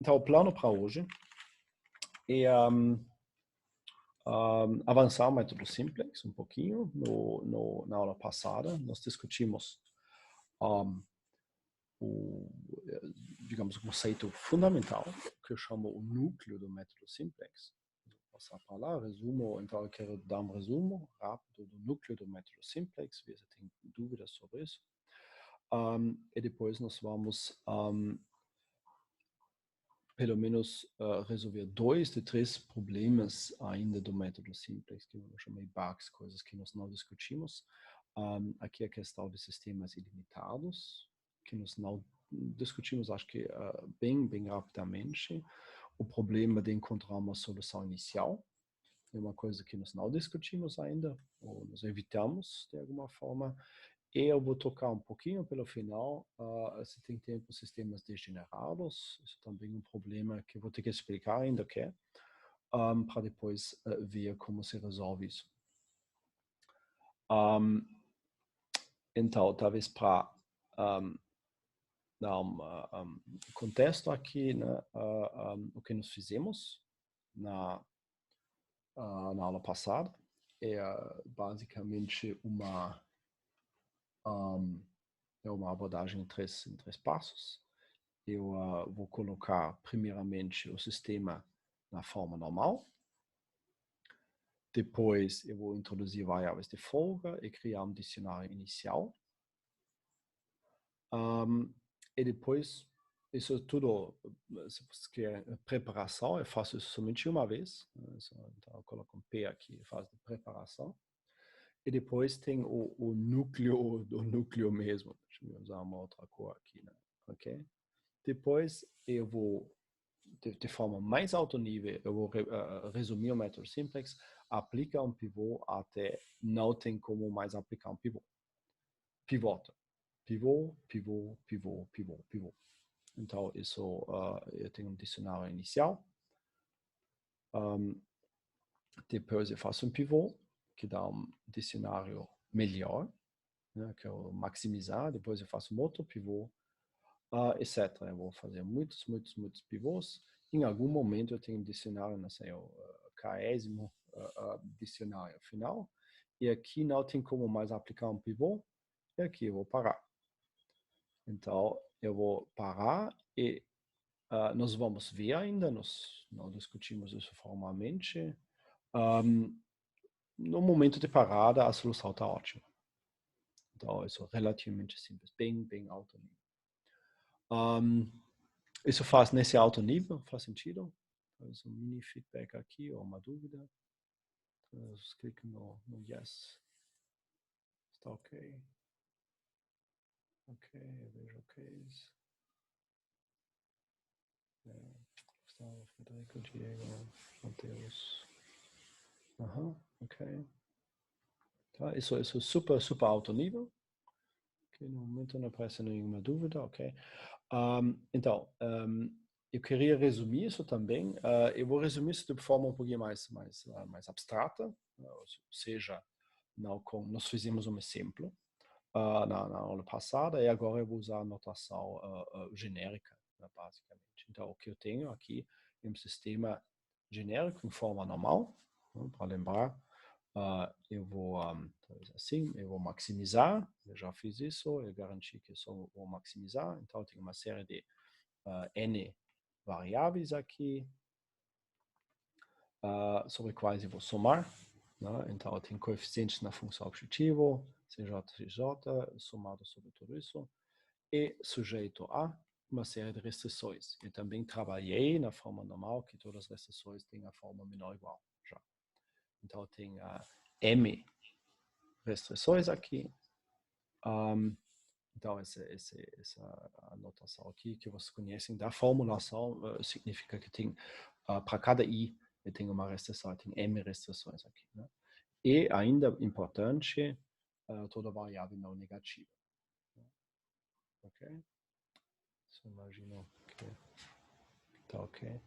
Então, o plano para hoje é avançar o método simplex um pouquinho. Na aula passada, nós discutimos digamos, o conceito fundamental, que eu chamo o núcleo do método simplex. Vou passar para lá, resumo. Então, eu quero dar um resumo rápido do núcleo do método simplex, se você tem dúvidas sobre isso. E depois nós vamos pelo menos resolver 2 de 3 problemas ainda do método simplex, que eu chamei bugs, coisas que nós não discutimos. Aqui a questão de sistemas ilimitados, que nós não discutimos, acho que bem rapidamente. O problema de encontrar uma solução inicial é uma coisa que nós não discutimos ainda, ou nós evitamos de alguma forma. E eu vou tocar um pouquinho pelo final, se tem tempo, sistemas degenerados. Isso é também um problema que eu vou ter que explicar ainda, ok? Para depois ver como se resolve isso. Então, talvez para dar um contexto aqui, né, o que nós fizemos na aula passada é basicamente uma abordagem em três passos. Eu vou colocar primeiramente o sistema na forma normal. Depois eu vou introduzir variáveis de folga e criar um dicionário inicial. E depois, isso tudo, se você quer preparação, eu faço isso somente uma vez. Então eu coloco um P aqui, fase de preparação. E depois tem o núcleo do núcleo mesmo. Deixa eu usar uma outra cor aqui, né? Ok? Depois eu vou, de forma mais alto nível, eu vou resumir o método simplex, aplica um pivô até não tem como mais aplicar um pivô. Pivota. Pivô, pivô, pivô, pivô, pivô. Então, isso, eu tenho um dicionário inicial. Depois eu faço um pivô, que dá um dicionário melhor, né, que eu maximizar. Depois eu faço um outro pivô, etc. Eu vou fazer muitos pivôs. Em algum momento eu tenho um dicionário, não sei, o 40º dicionário final. E aqui não tem como mais aplicar um pivô. E aqui eu vou parar. Então, eu vou parar e nós vamos ver ainda, nós não discutimos isso formalmente. No momento de parada, a solução está ótima. Então, isso é relativamente simples, bem alto nível. Isso faz nesse alto nível, faz sentido? Faz um mini feedback aqui, ou uma dúvida. Então, clique no yes. Está ok. Ok, eu vejo OKs. Gustavo, Frederico, Diego, Matheus. Ok. Tá, isso é super alto nível. Okay, no momento não aparece nenhuma dúvida, ok. Então, eu queria resumir isso também. Eu vou resumir isso de forma um pouquinho mais abstrata, ou seja, nós fizemos um exemplo na aula passada e agora eu vou usar a notação genérica, basicamente. Então, o que eu tenho aqui é um sistema genérico em forma normal, para lembrar. Eu vou assim, eu vou maximizar, eu já fiz isso, eu garanti que eu só vou maximizar, então eu tenho uma série de n variáveis aqui, sobre quais eu vou somar, né? Então eu tenho coeficientes na função objetivo, CJ, CJ, somado sobre tudo isso, e sujeito a uma série de restrições. Eu também trabalhei na forma normal, que todas as restrições têm a forma menor ou igual, já. Então eu tenho M restrições aqui. Então, essa anotação aqui que vocês conhecem da formulação significa que tem, para cada I, eu tenho uma restrição, tem M restrições aqui. Né? E, ainda importante, toda variável não negativa. Ok? Isso imagino que está ok.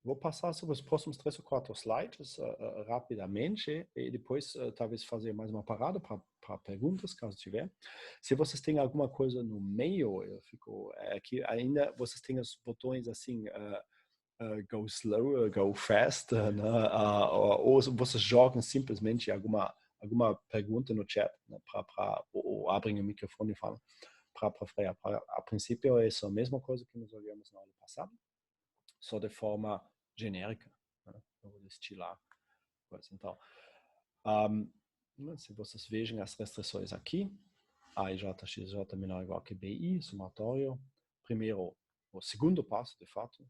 Vou passar sobre os próximos 3 ou 4 slides rapidamente e depois talvez fazer mais uma parada para perguntas, caso tiver. Se vocês têm alguma coisa no meio, eu fico aqui ainda, vocês têm os botões assim, go slow, go fast, né? Ou vocês jogam simplesmente alguma pergunta no chat, né? Ou abrem o microfone e falam para frear. A princípio, é a mesma coisa que nós olhamos na aula passada, só de forma genérica, né? Eu vou destilar coisa. Então, se vocês vejam as restrições aqui, AIJXJ menor ou igual que BI, somatório, primeiro, o segundo passo, de fato,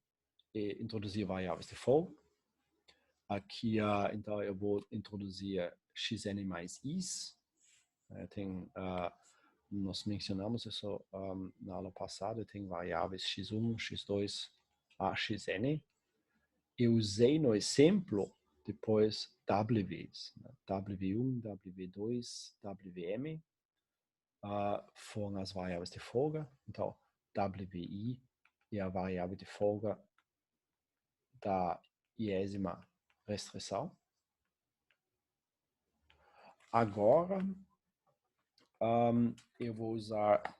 é introduzir variáveis de folga. Aqui, então, eu vou introduzir xn mais is. Nós mencionamos isso na aula passada, tem variáveis x1, x2 a xn. Eu usei no exemplo depois Ws, né? W1, W2, Wm foram as variáveis de folga. Então, Wi é a variável de folga da iésima restrição. Agora, eu vou usar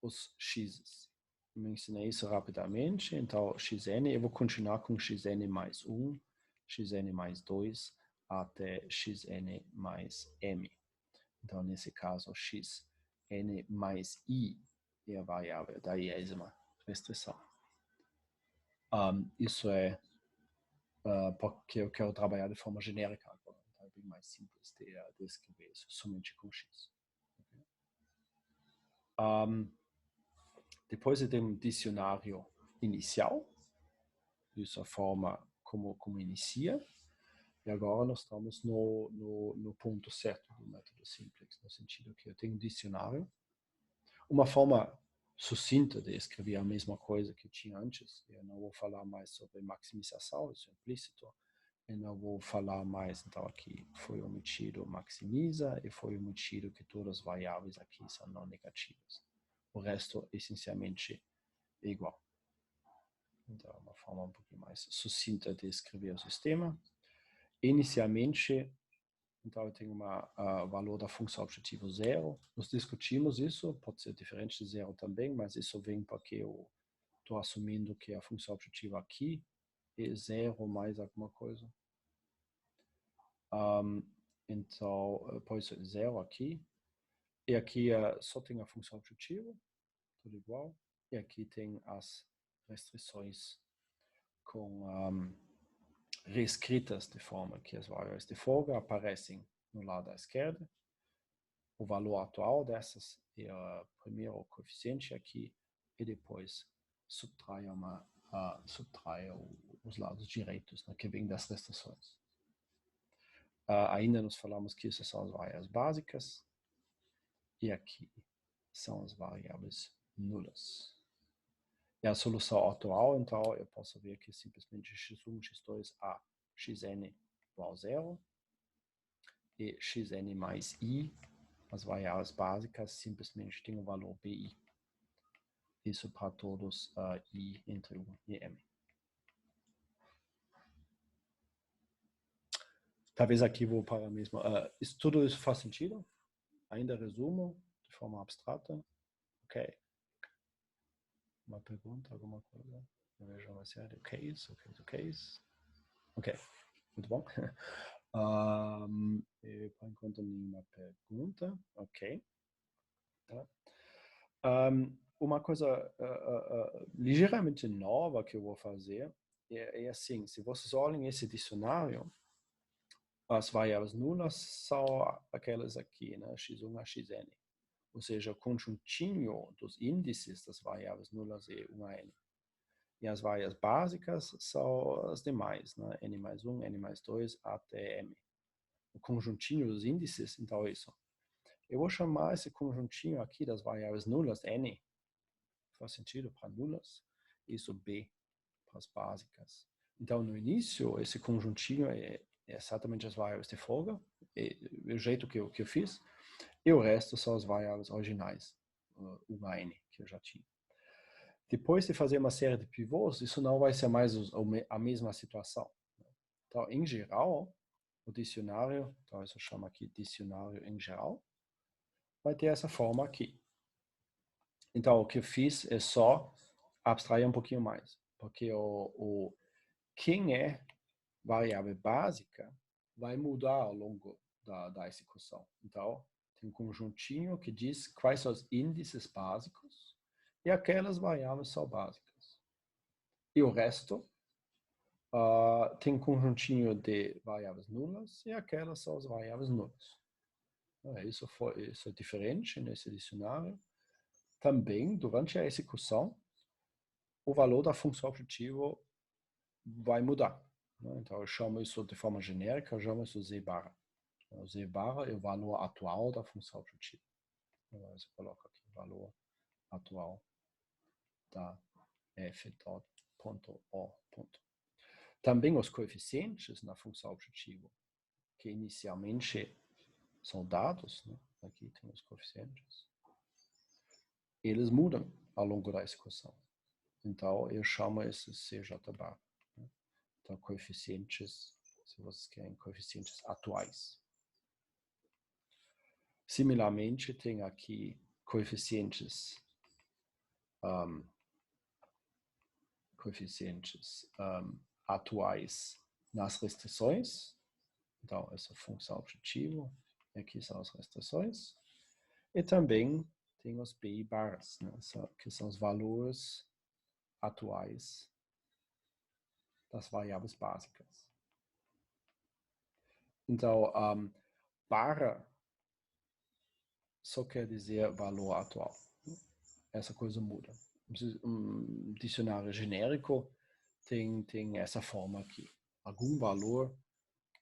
os x's. Mencionei isso rapidamente, então xn, eu vou continuar com xn mais 1, xn mais 2, até xn mais m. Então, nesse caso, xn mais i é a variável da iésima restrição. Isso é porque eu quero trabalhar de forma genérica agora. Então, é bem mais simples de escrever isso somente com x. Depois eu tenho um dicionário inicial, dessa forma como inicia. E agora nós estamos no ponto certo do método simplex, no sentido que eu tenho um dicionário. Uma forma sucinta de escrever a mesma coisa que eu tinha antes. Eu não vou falar mais sobre maximização, isso é implícito. Eu não vou falar mais, então aqui foi omitido maximiza e foi omitido que todas as variáveis aqui são não negativas. O resto, essencialmente, é igual. Então, uma forma um pouquinho mais sucinta de escrever o sistema. Inicialmente, então eu tenho valor da função objetivo zero. Nós discutimos isso, pode ser diferente de zero também, mas isso vem porque eu estou assumindo que a função objetiva aqui é zero mais alguma coisa. Então, pode ser zero aqui. E aqui só tem a função objetiva, tudo igual. E aqui tem as restrições com reescritas de forma que as variáveis de folga aparecem no lado da esquerda. O valor atual dessas é o primeiro coeficiente aqui e depois subtraia os lados direitos, né, que vem das restrições. Ainda nos falamos que essas são as variáveis básicas e aqui são as variáveis nulas. E a solução atual, então, eu posso ver que simplesmente x1, x2, a, xn igual a zero e xn mais i, as variáveis básicas, simplesmente tem o valor bi. Isso para todos i entre 1 e m. Talvez aqui vou para a mesma. Tudo isso faz sentido? Ainda resumo de forma abstrata? Ok. Uma pergunta, alguma coisa? Eu vejo uma série de case. Ok, muito bom. Por enquanto, nenhuma pergunta. Ok. Tá. Uma coisa ligeiramente nova que eu vou fazer é assim, se vocês olhem esse dicionário, as variáveis nulas são aquelas aqui, né? x1 a xn. Ou seja, o conjuntinho dos índices das variáveis nulas é 1 a n. E as variáveis básicas são as demais, né? n mais 1, n mais 2, até m. O conjuntinho dos índices, então é isso. Eu vou chamar esse conjuntinho aqui das variáveis nulas n. Faz sentido para nulas. Isso b para as básicas. Então, no início, esse conjuntinho é exatamente as variáveis de folga, o jeito que eu fiz. E o resto são as variáveis originais, 1 a n, que eu já tinha. Depois de fazer uma série de pivôs, isso não vai ser mais a mesma situação. Então, em geral, o dicionário, então isso chama aqui dicionário em geral, vai ter essa forma aqui. Então, o que eu fiz é só abstrair um pouquinho mais, porque quem é variável básica vai mudar ao longo da execução. Então, tem um conjuntinho que diz quais são os índices básicos e aquelas variáveis são básicas. E o resto tem um conjuntinho de variáveis nulas e aquelas são as variáveis nulas. Isso é diferente nesse dicionário. Também, durante a execução, o valor da função objetiva vai mudar. Então, eu chamo isso de forma genérica, eu chamo isso z barra. O z barra é o valor atual da função objetiva. Você coloca aqui o valor atual da f.o. Também os coeficientes na função objetiva, que inicialmente são dados, aqui tem os coeficientes, eles mudam ao longo da execução. Então, eu chamo esse CJ bar. Então, coeficientes, se vocês querem, coeficientes atuais. Similarmente, tem aqui coeficientes atuais nas restrições. Então, essa função objetiva, aqui são as restrições. E também tem os BI bars, que são os valores atuais das variáveis básicas. Então, barra só quer dizer valor atual. Essa coisa muda. Um dicionário genérico tem essa forma aqui. Algum valor,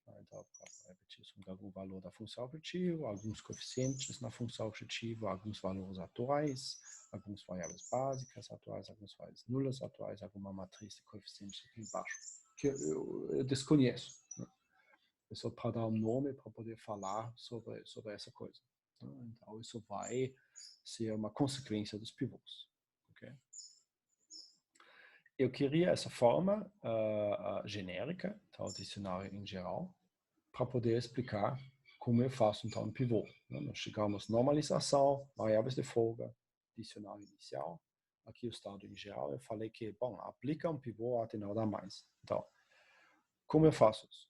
então, para repetir, algum valor da função objetiva, alguns coeficientes na função objetiva, alguns valores atuais, algumas variáveis básicas atuais, algumas variáveis nulas atuais, alguma matriz de coeficientes aqui embaixo, que eu desconheço. É só para dar um nome para poder falar sobre essa coisa. Então, isso vai ser uma consequência dos pivôs. Okay? Eu queria essa forma genérica, então, o dicionário em geral, para poder explicar como eu faço então um pivô. Nós chegamos normalização, variáveis de folga, dicionário inicial. Aqui o estado em geral, eu falei que, bom, aplica um pivô até não dar mais. Então, como eu faço isso?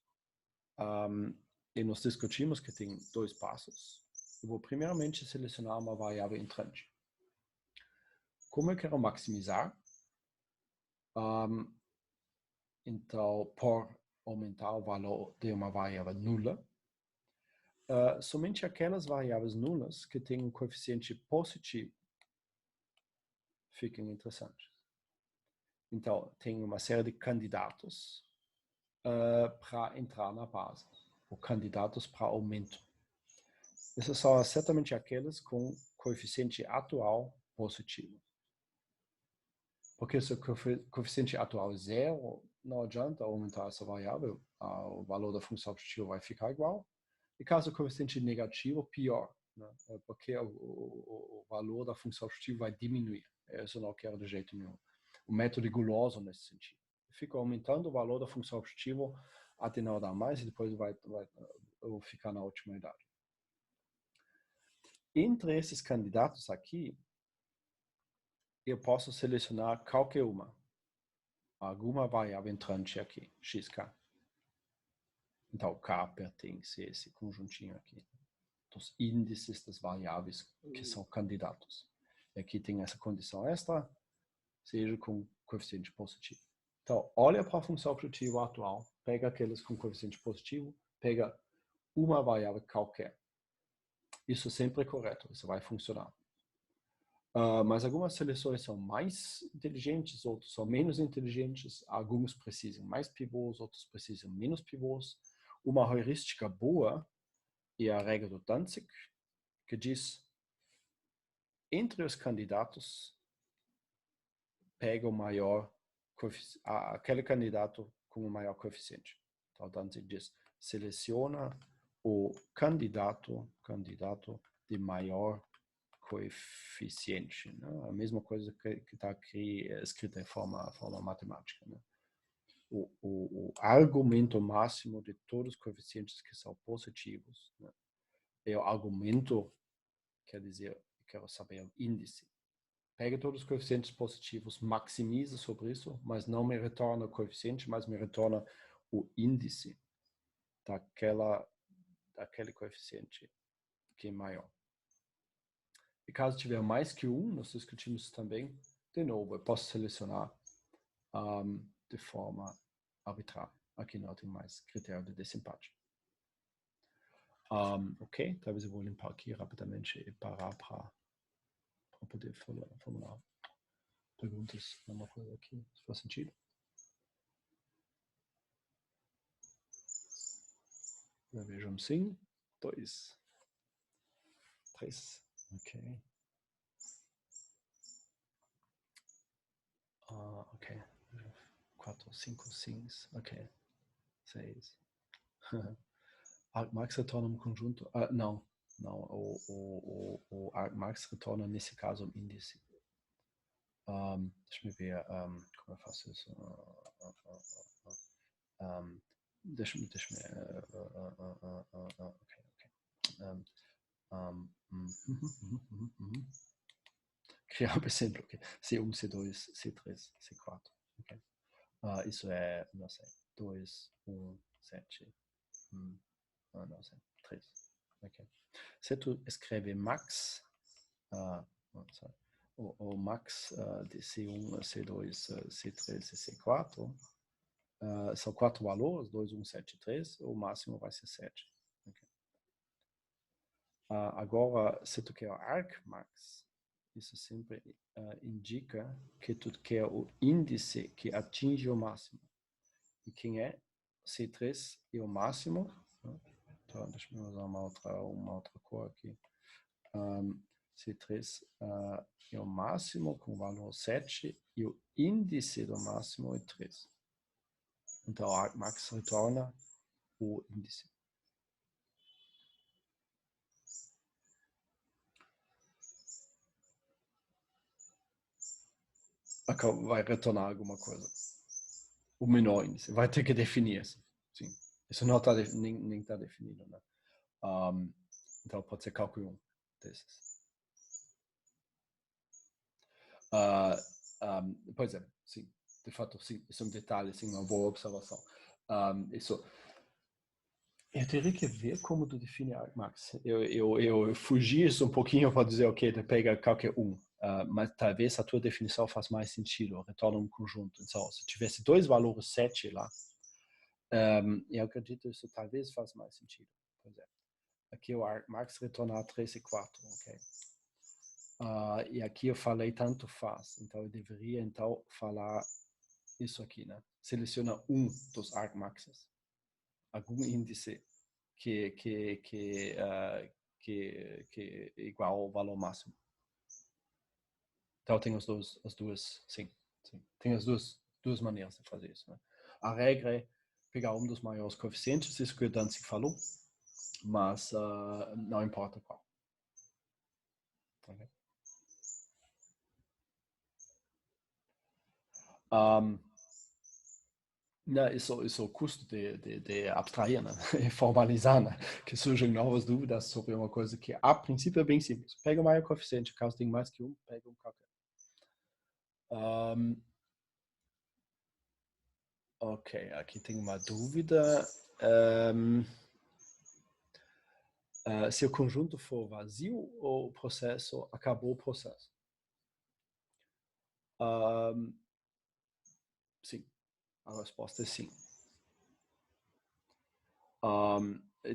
E nós discutimos que tem dois passos. Eu vou primeiramente selecionar uma variável entrante. Como eu quero maximizar, então, por aumentar o valor de uma variável nula, somente aquelas variáveis nulas que têm um coeficiente positivo ficam interessantes. Então, tem uma série de candidatos para entrar na base, ou candidatos para aumento. Essas são certamente aquelas com coeficiente atual positivo. Porque se o coeficiente atual é zero, não adianta aumentar essa variável, o valor da função objetiva vai ficar igual. E caso o coeficiente negativo, pior, porque o valor da função objetiva vai diminuir. Isso eu não quero de jeito nenhum. O método é guloso nesse sentido. Fica aumentando o valor da função objetiva até não dar mais e depois vai ficar na última idade. Entre esses candidatos aqui, eu posso selecionar qualquer alguma variável entrante aqui, xk. Então, K pertence a esse conjuntinho aqui, dos índices das variáveis que são candidatos. E aqui tem essa condição extra, seja com coeficiente positivo. Então, olha para a função objetiva atual, pega aqueles com coeficiente positivo, pega uma variável qualquer. Isso sempre é correto, isso vai funcionar. Mas algumas seleções são mais inteligentes, outras são menos inteligentes. Alguns precisam mais pivôs, outros precisam menos pivôs. Uma heurística boa é a regra do Danzig, que diz, entre os candidatos, pega o maior aquele candidato com o maior coeficiente. Então, Danzig diz, seleciona o candidato de maior coeficiente, né? A mesma coisa que está aqui escrita em forma matemática, né? O argumento máximo de todos os coeficientes que são positivos, né? É o argumento, quer dizer, eu quero saber o índice. Pega todos os coeficientes positivos, maximiza sobre isso, mas não me retorna o coeficiente, mas me retorna o índice daquele coeficiente que é maior. E caso tiver mais que um, nós discutimos também, de novo, eu posso selecionar de forma arbitrária. Aqui não tem mais critério de desempate. Ok, talvez eu vou limpar aqui rapidamente e parar para poder formular perguntas. Uma coisa aqui, se faz sentido. Já vejam 5, 2, 3, ok. Ok, 4, 5, 6, ok, 6. Argmax retorna um conjunto. Não, o Argmax retorna nesse caso um índice. Deixa eu ver como eu faço isso. Deixa eu criar um exemplo. Okay. C1, C2, C3, C4. Okay. Isso é, não sei, 2, 1, 7, não sei, 3. Okay. Se tu escreve max, o max de C1, C2, C3 e C4, são 4 valores, 2, 1, 7, 3, o máximo vai ser 7. Okay. Agora, se tu quer o argmax, isso sempre indica que tu quer o índice que atinge o máximo. E quem é? C3 é o máximo. Então, deixa eu usar uma outra cor aqui. C3 é o máximo com o valor 7 e o índice do máximo é 3. Então, o argmax retorna o índice. Vai retornar alguma coisa. O menor índice. Vai ter que definir isso. Sim. Isso não está nem está definido, né? Então pode ser cálculo 1 desses. Pois é, sim. De fato, sim. Isso é um detalhe, sim, uma boa observação. Eu teria que ver como tu define argmax. Eu fugi isso um pouquinho para dizer, ok, tu pega qualquer um. Mas talvez a tua definição faz mais sentido, retorna um conjunto. Então, se tivesse dois valores 7 lá, eu acredito que isso talvez faz mais sentido. Pois é. Aqui o argmax retornar 3 e 4, ok? E aqui eu falei tanto faz, então eu deveria então falar isso aqui, né? Seleciona um dos argmaxes, algum índice que é igual ao valor máximo. Então tem as duas, sim. Tem as duas maneiras de fazer isso, né? A regra é pegar um dos maiores coeficientes, isso que o Danzig falou, mas não importa qual. Okay. Isso é o custo de abstrair, né? E formalizar, né? Que surgem novas dúvidas sobre uma coisa que, a princípio, é bem simples. Pega o maior coeficiente, caso tenha mais que um, pega um qualquer. Ok, aqui tem uma dúvida. Se o conjunto for vazio ou o processo acabou o processo? Sim, a resposta é sim.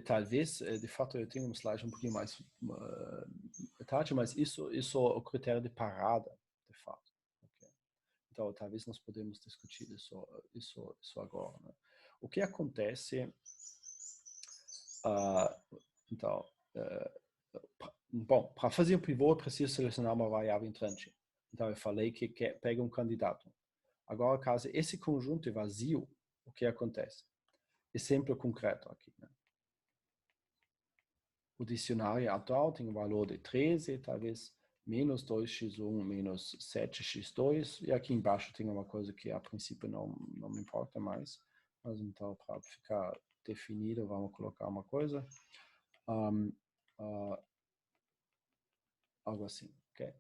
Talvez, de fato, eu tenho um slide um pouquinho mais tarde, mas isso é o critério de parada, de fato. Okay? Então, talvez nós podemos discutir isso agora. Né? O que acontece? Então, bom, para fazer o pivô, eu preciso selecionar uma variável entrante. Então, eu falei que pega um candidato. Agora, caso esse conjunto é vazio, o que acontece? Exemplo concreto aqui. Né? O dicionário atual tem um valor de 13, talvez menos 2x1 menos 7x2. E aqui embaixo tem uma coisa que a princípio não me importa mais. Mas então, para ficar definido, vamos colocar uma coisa. Algo assim, ok?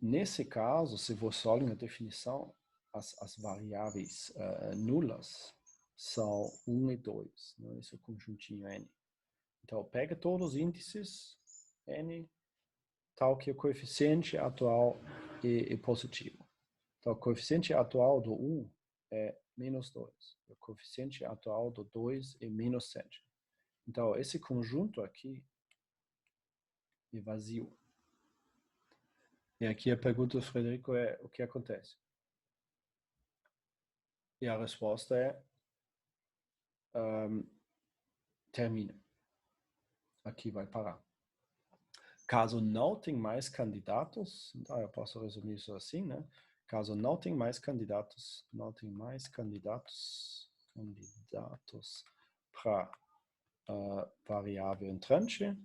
Nesse caso, se você olha na definição, as variáveis nulas são 1 e 2, né? Esse é o conjuntinho N. Então, pega todos os índices N, tal que o coeficiente atual é positivo. Então, o coeficiente atual do 1 é menos 2. O coeficiente atual do 2 é menos 7. Então, esse conjunto aqui é vazio. E aqui a pergunta do Frederico é: o que acontece? E a resposta é: termina. Aqui vai parar. Caso não tenha mais candidatos, então eu posso resumir isso assim, né? Caso não tenha mais candidatos, para variável entrante,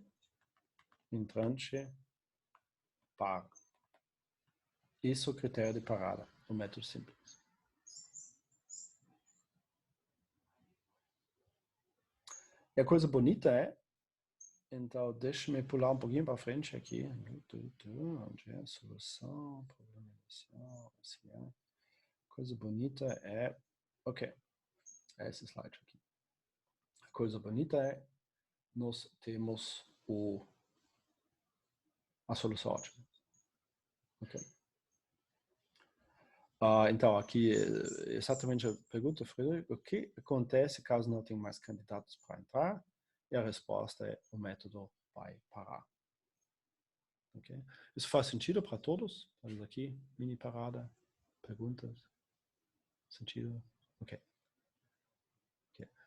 para. Isso é o critério de parada, o método simples. E a coisa bonita é, então deixa-me pular um pouquinho para frente aqui. Onde é a solução, problema inicial, assim, coisa bonita é, ok, é esse slide aqui. A coisa bonita é, nós temos a solução ótima. Ok. Então, aqui, exatamente a pergunta, Frederico, o que acontece caso não tenha mais candidatos para entrar? E a resposta é, o método vai parar. Okay? Isso faz sentido para todos? Vamos aqui, mini parada, perguntas, sentido? Ok.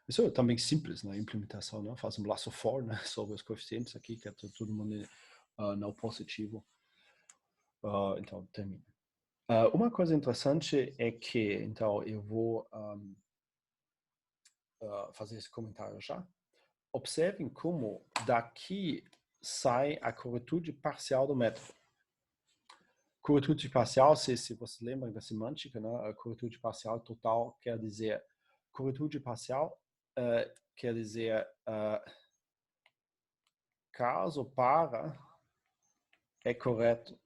Isso é também simples na implementação, né? Faz um laço for, né? Sobre os coeficientes aqui, que é todo mundo não positivo. Então, termina. Uma coisa interessante é que, então, eu vou fazer esse comentário já. Observem como daqui sai a corretude parcial do método. Corretude parcial, se você lembra da semântica, né? A corretude parcial total quer dizer, corretude parcial quer dizer caso para é correto,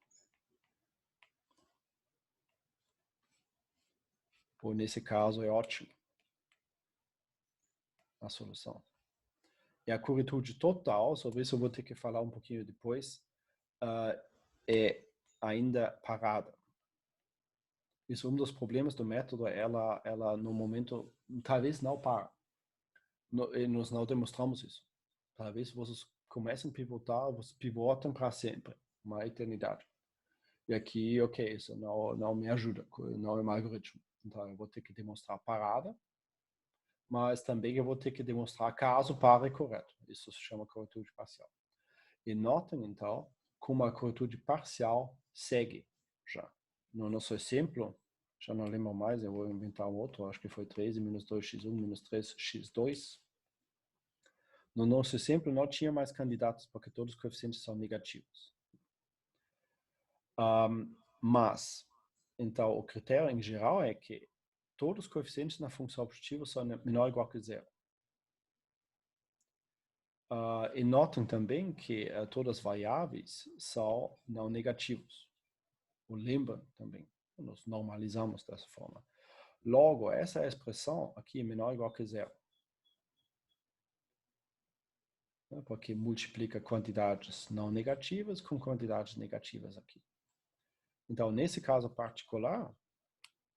ou nesse caso é ótimo a solução. E a corretude total, sobre isso eu vou ter que falar um pouquinho depois, é ainda parada. Isso é um dos problemas do método, ela no momento, talvez não para. Nós não demonstramos isso. Talvez vocês comecem a pivotar, vocês pivotam para sempre, uma eternidade. E aqui, ok, isso não me ajuda, não é um algoritmo. Então eu vou ter que demonstrar parada, mas também eu vou ter que demonstrar caso pare correto. Isso se chama corretude parcial. E notem, então, como a corretude parcial segue já. No nosso exemplo, já não lembro mais, eu vou inventar um outro, acho que foi 13 menos 2x1 menos 3x2. No nosso exemplo, não tinha mais candidatos, porque todos os coeficientes são negativos. Mas, então, o critério em geral é que todos os coeficientes na função objetiva são menor ou igual que zero. E notem também que todas as variáveis são não negativos. O lembrem também, nós normalizamos dessa forma. Logo, essa expressão aqui é menor ou igual que zero. Porque multiplica quantidades não negativas com quantidades negativas aqui. Então, nesse caso particular,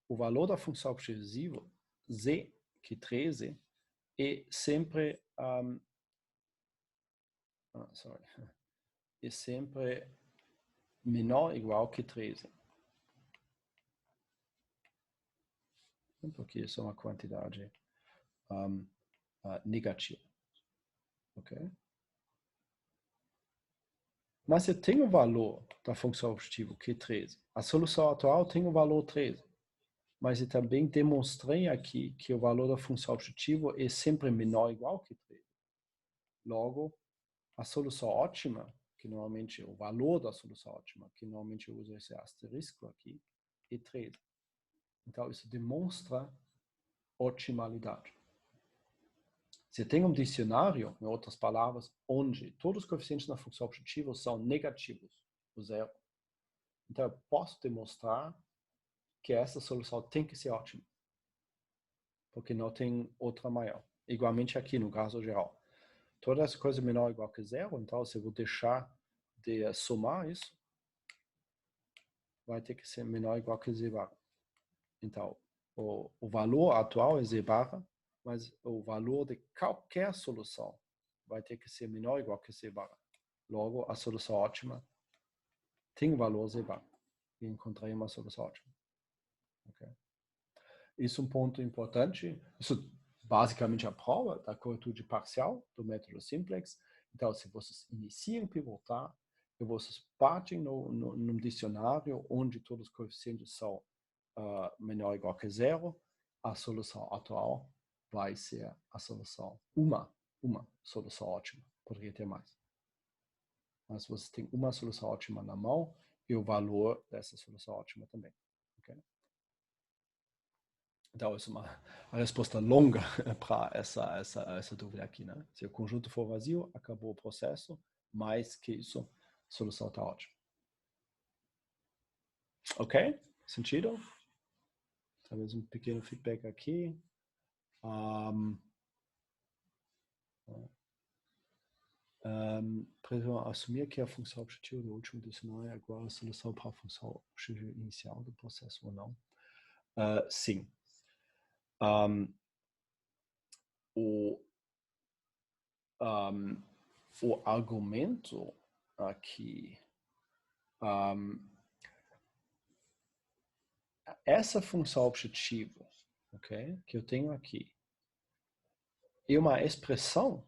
o valor da função objetiva z, que é 13, é sempre é sempre menor ou igual que 13. Porque isso é uma quantidade negativa. Ok? Mas eu tenho o valor da função objetiva, que é 13. A solução atual tem o valor 13. Mas eu também demonstrei aqui que o valor da função objetiva é sempre menor ou igual que 13. Logo, a solução ótima, que normalmente o valor da solução ótima, que normalmente eu uso esse asterisco aqui, é 3. Então, isso demonstra otimalidade. Você tem um dicionário, em outras palavras, onde todos os coeficientes na função objetiva são negativos, o zero. Então, eu posso demonstrar que essa solução tem que ser ótima, porque não tem outra maior. Igualmente aqui, no caso geral. Toda essa coisa menor ou igual que zero, então, se eu vou deixar de somar isso, vai ter que ser menor ou igual que z barra. Então, o valor atual é z barra, mas o valor de qualquer solução vai ter que ser menor ou igual que z barra. Logo, a solução ótima tem valor z barra. E encontrei uma solução ótima. Okay? Isso é um ponto importante. Isso basicamente a prova da corretude parcial do método simplex. Então, se vocês iniciam pivotar e vocês partem num dicionário onde todos os coeficientes são menor ou igual que zero, a solução atual vai ser a solução, uma solução ótima. Poderia ter mais. Mas você tem uma solução ótima na mão e o valor dessa solução ótima também. Okay? Então, isso é uma resposta longa para essa dúvida aqui. Né? Se o conjunto for vazio, acabou o processo. Mais que isso, a solução está ótima. Ok? Sentido? Talvez um pequeno feedback aqui. Para assumir que a função objetiva do último dicionário é igual à solução para a função objetiva inicial do processo ou não? Sim. O argumento aqui, essa função objetiva, okay, que eu tenho aqui, é uma expressão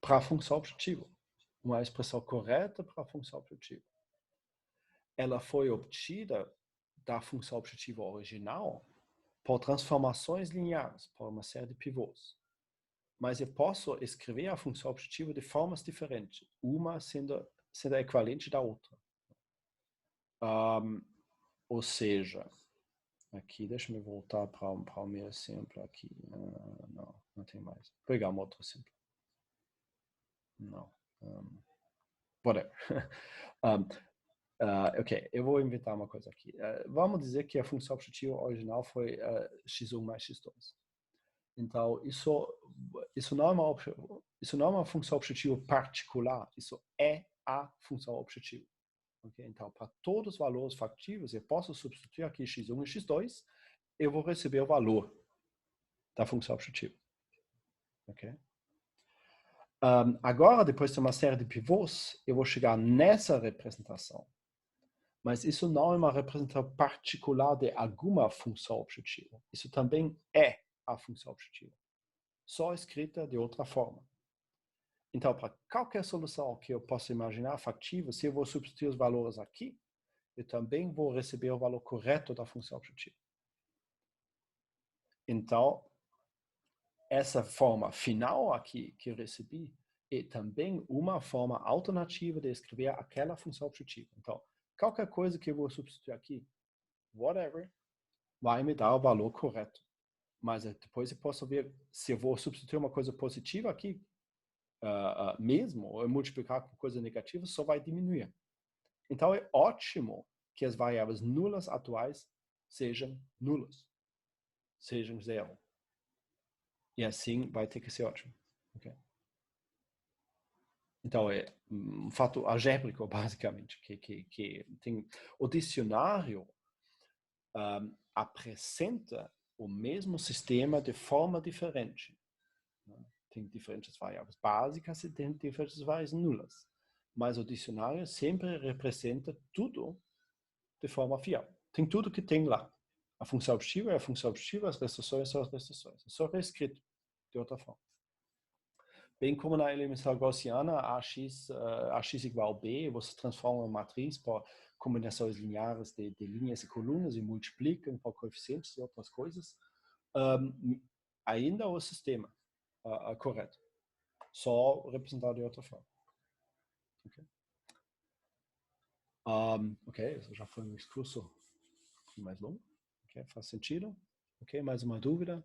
para a função objetiva, uma expressão correta para a função objetiva. Ela foi obtida da função objetiva original por transformações lineares, por uma série de pivôs. Mas eu posso escrever a função objetiva de formas diferentes, uma sendo equivalente da outra. Ou seja, aqui, deixa eu voltar para o meu exemplo aqui. Não tem mais. Vou pegar um outro exemplo. Não. Whatever. Ok, eu vou inventar uma coisa aqui. Vamos dizer que a função objetiva original foi x1 mais x2. Então, isso não é uma função objetiva particular, isso é a função objetiva. Okay? Então, para todos os valores factíveis, eu posso substituir aqui x1 e x2, eu vou receber o valor da função objetiva. Okay? Agora, depois de uma série de pivôs, eu vou chegar nessa representação. Mas isso não é uma representação particular de alguma função objetiva. Isso também é a função objetiva, só escrita de outra forma. Então, para qualquer solução que eu possa imaginar factível, se eu vou substituir os valores aqui, eu também vou receber o valor correto da função objetiva. Então, essa forma final aqui que eu recebi é também uma forma alternativa de escrever aquela função objetiva. Então, qualquer coisa que eu vou substituir aqui, whatever, vai me dar o valor correto. Mas depois eu posso ver se eu vou substituir uma coisa positiva aqui, mesmo, ou eu multiplicar com coisa negativa, só vai diminuir. Então é ótimo que as variáveis nulas atuais sejam nulas, sejam zero. E assim vai ter que ser ótimo. Okay? Então é um fato algébrico, basicamente, que tem o dicionário apresenta o mesmo sistema de forma diferente. Tem diferentes variáveis básicas e tem diferentes variáveis nulas. Mas o dicionário sempre representa tudo de forma fiel. Tem tudo que tem lá. A função objetiva é a função objetiva, as restrições são as restrições. É só reescrito de outra forma. Bem como na elemental gaussiana, AX igual a B, você transforma uma matriz por combinações lineares de linhas e colunas e multiplica por coeficientes e outras coisas. Ainda o sistema correto. só representado de outra forma. Ok, ok, isso já foi um discurso mais longo. Okay, faz sentido? Ok, mais uma dúvida?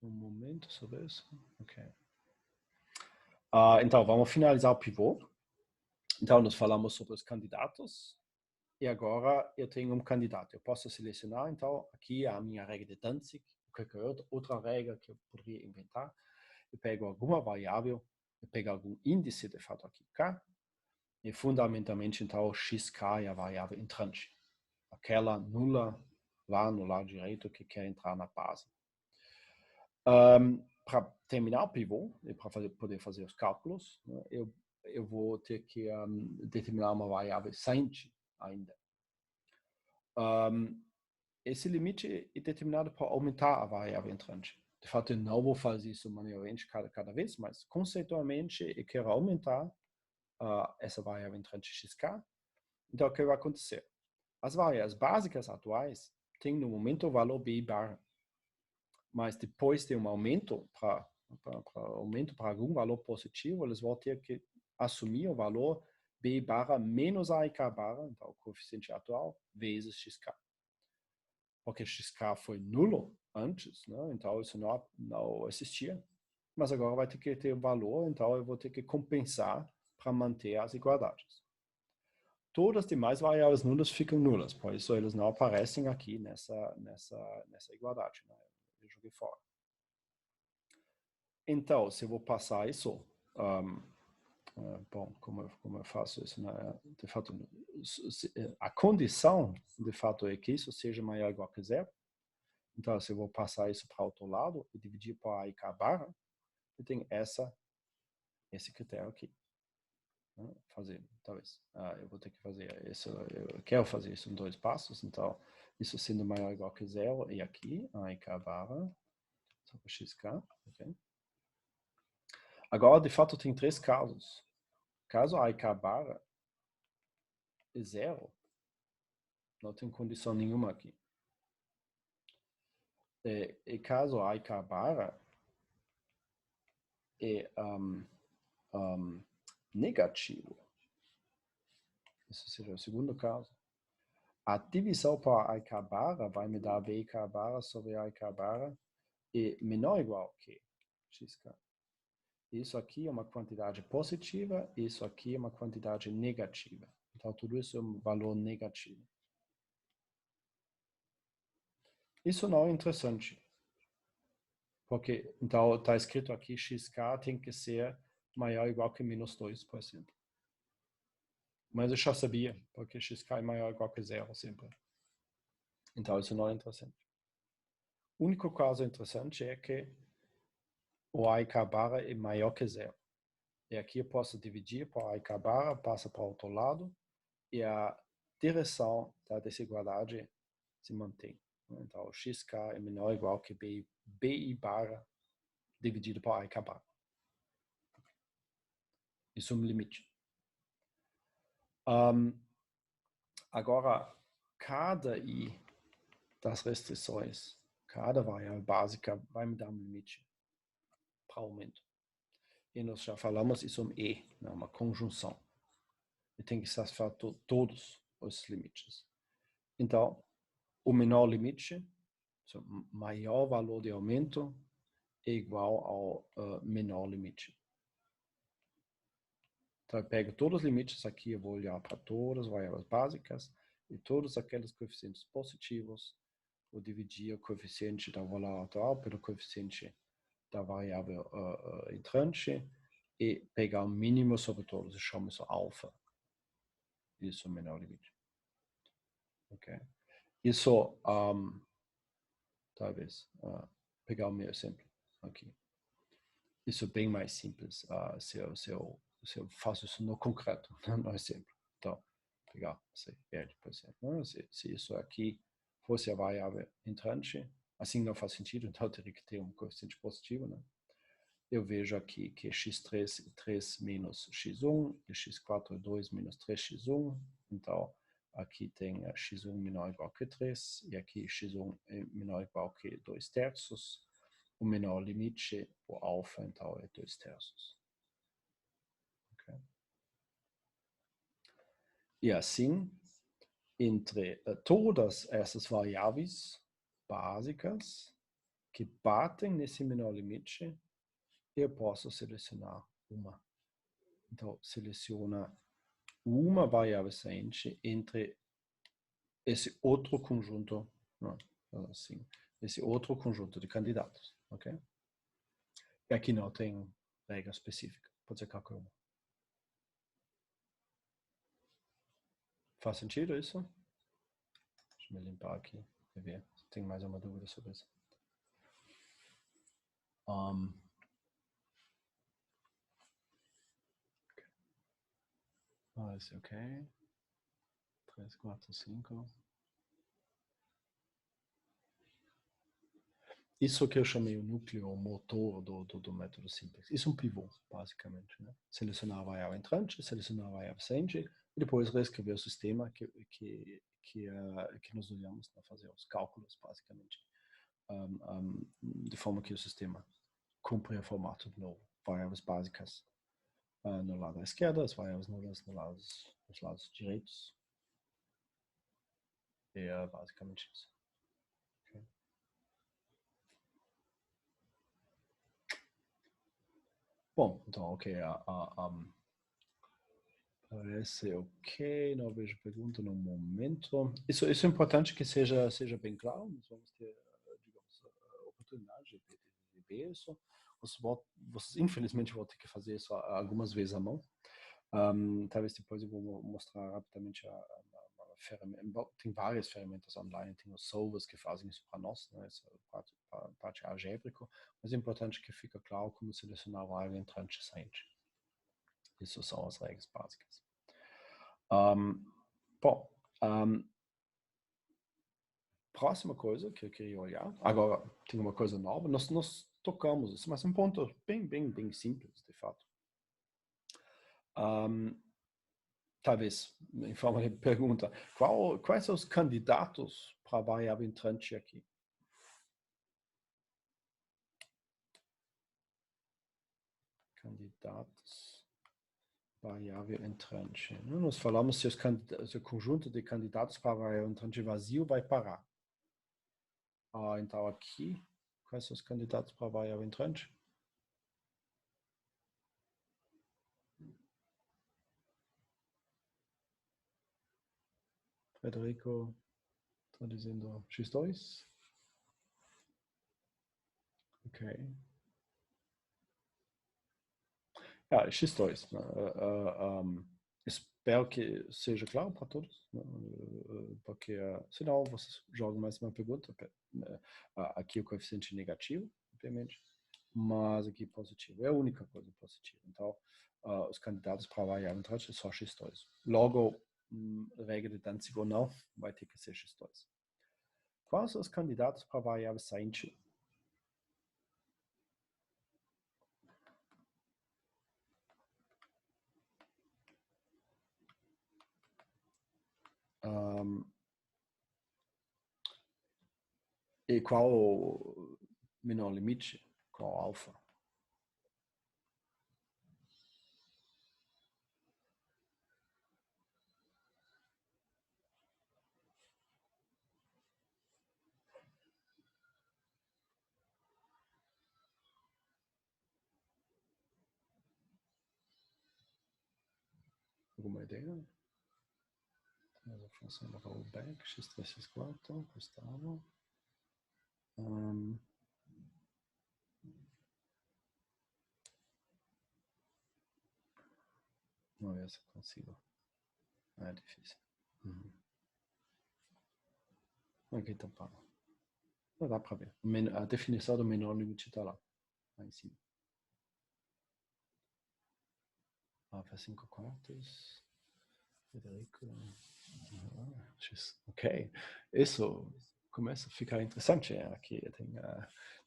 Um momento sobre isso. Ok. Então, vamos finalizar o pivô. Então, nós falamos sobre os candidatos. E agora eu tenho um candidato. Eu posso selecionar, então, aqui a minha regra de Danzig, qualquer outra regra que eu poderia inventar. Eu pego alguma variável, eu pego algum índice, de fato, aqui, k, e fundamentalmente, então, xk é a variável entrante. Aquela nula lá no lado direito que quer entrar na base. Para terminar o pivô, e para poder fazer os cálculos, né, eu vou ter que determinar uma variável sainte ainda. Esse limite é determinado para aumentar a variável entrante. De fato, eu não vou fazer isso manualmente cada vez, mas conceitualmente eu quero aumentar essa variável entrante xk. Então, o que vai acontecer? As variáveis básicas atuais têm no momento o valor b barra, mas depois de um aumento para algum valor positivo, eles vão ter que assumir o valor b barra menos aik barra, então o coeficiente atual, vezes xk. Porque xk foi nulo antes, né? Então isso não existia. Mas agora vai ter que ter valor, então eu vou ter que compensar para manter as igualdades. Todas as demais variáveis nulas ficam nulas, por isso eles não aparecem aqui nessa igualdade. Né? Eu joguei fora. Então, se eu vou passar isso, bom, como eu faço isso? Né? De fato, a condição, de fato, é que isso seja maior ou igual que zero. Então, se eu vou passar isso para o outro lado e dividir por a e k barra, eu tenho esse critério aqui. Né? Fazer, talvez. Eu vou ter que fazer isso, eu quero fazer isso em 2 passos, então, isso sendo maior ou igual que zero, e aqui, a e k barra, sobre xk, ok? Agora, de fato, tem 3 casos. Caso a e k barra é zero, não tem condição nenhuma aqui. E caso a e k barra é negativo, esse seria o segundo caso, a divisão para a e k barra vai me dar b k barra sobre a e k barra é menor ou igual que xk. Isso aqui é uma quantidade positiva, isso aqui é uma quantidade negativa. Então, tudo isso é um valor negativo. Isso não é interessante. Porque, então, está escrito aqui, xk tem que ser maior ou igual que menos 2, por exemplo. Mas eu já sabia, porque xk é maior ou igual que zero sempre. Então, isso não é interessante. O único caso interessante é que o a e k barra é maior que zero. E aqui eu posso dividir por a e k barra, passa para o outro lado, e a direção da desigualdade se mantém. Então, xk é menor ou igual que bi barra dividido por a e k barra. Isso é um limite. Agora, cada i das restrições, cada variável básica vai me dar um limite para aumento. E nós já falamos isso é um e, né, uma conjunção. E tem que satisfazer todos os limites. Então, o menor limite, o maior valor de aumento, é igual ao menor limite. Então, eu pego todos os limites aqui, eu vou olhar para todas as variáveis básicas e todos aqueles coeficientes positivos, vou dividir o coeficiente da variável atual pelo coeficiente da variável entrante e pegar o mínimo sobre todos. Eu chamo isso alfa. Isso é o menor limite. Ok? Isso, talvez, pegar o meu exemplo aqui. Isso é bem mais simples se eu faço isso no concreto, no exemplo. Então, pegar L, por exemplo. Se isso aqui fosse a variável entrante, assim não faz sentido, então eu teria que ter um coeficiente positivo, né? Eu vejo aqui que x3 é 3 menos x1, e x4 é 2 menos 3x1. Então, aqui tem x1 menor ou igual que 3, e aqui x1 é menor ou igual que 2 terços. o menor limite, o alfa, então, é 2/3. Okay? E assim, entre todas essas variáveis básicas que batem nesse menor limite, eu posso selecionar uma. Então, seleciona uma variável sainte entre esse outro conjunto, não, assim, esse outro conjunto de candidatos, ok? E aqui não tem regra específica, pode ser qualquer uma. Faz sentido isso? Deixa eu me limpar aqui e ver se tem mais uma dúvida sobre isso. Esse ok. 3, 4, 5. Isso que eu chamei o núcleo, o motor do método simples. Isso é um pivô, basicamente. Né? Selecionar a variável entrante, selecionar a variável sainte, e depois reescrever o sistema que nós olhamos para fazer os cálculos, basicamente. De forma que o sistema cumpre o formato de novo. Variáveis básicas no lado da esquerda, as variáveis nulas nos lados direitos. É basicamente isso. Okay. Bom, então, ok. Parece ok, não vejo pergunta no momento. Isso é importante que seja bem claro. Nós vamos ter, digamos, a oportunidade de ver isso. Vocês, infelizmente, vão ter que fazer isso algumas vezes à mão. Talvez depois eu vou mostrar rapidamente a ferramenta. Tem várias ferramentas online, tem os solvers que fazem isso para nós, né? Essa parte algébrica. Mas é importante que fique claro como selecionar a variável entrante e sainte. Isso são as regras básicas. Bom, próxima coisa que eu queria olhar, agora tem uma coisa nova, nós tocamos isso, mas um ponto bem simples, de fato. Talvez, em forma de pergunta, quais são os candidatos para a variável entrante aqui? Candidatos, variável entrante. Nós falamos se o conjunto de candidatos para a variável entrante vazio vai parar. Então aqui, quais são os candidatos para a variável entrante? Federico está dizendo X2. Ok. X2. Espero que seja claro para todos, né? Porque senão vocês jogam mais uma pergunta. Aqui o coeficiente negativo, obviamente, mas aqui positivo. É a única coisa positiva. Então, os candidatos para a variável entrante é só X2. Logo, regra de Danzig ou não, vai ter que ser X2. Quais são os candidatos para a variável sainte? E qual o menor limite? Qual alfa? Alguma ideia? A função da rollback, x3, x4, Gustavo. Vamos ver se eu consigo. É difícil. Aqui então para. Não dá para ver. A definição do menor limite está lá em cima. Faz 5 quartos. Federico. Ok. Isso começa a ficar interessante. Aqui tem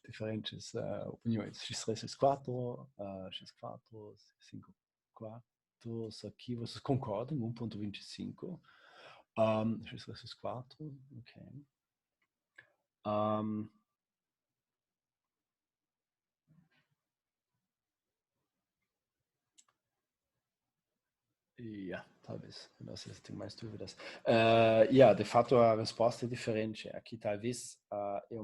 diferentes opiniões. X3, X4, X4, 5 quartos. Aqui vocês concordam, 1.25. X3, X4, ok. Talvez. Não sei se tem mais dúvidas. De fato, a resposta é diferente. Aqui, talvez, é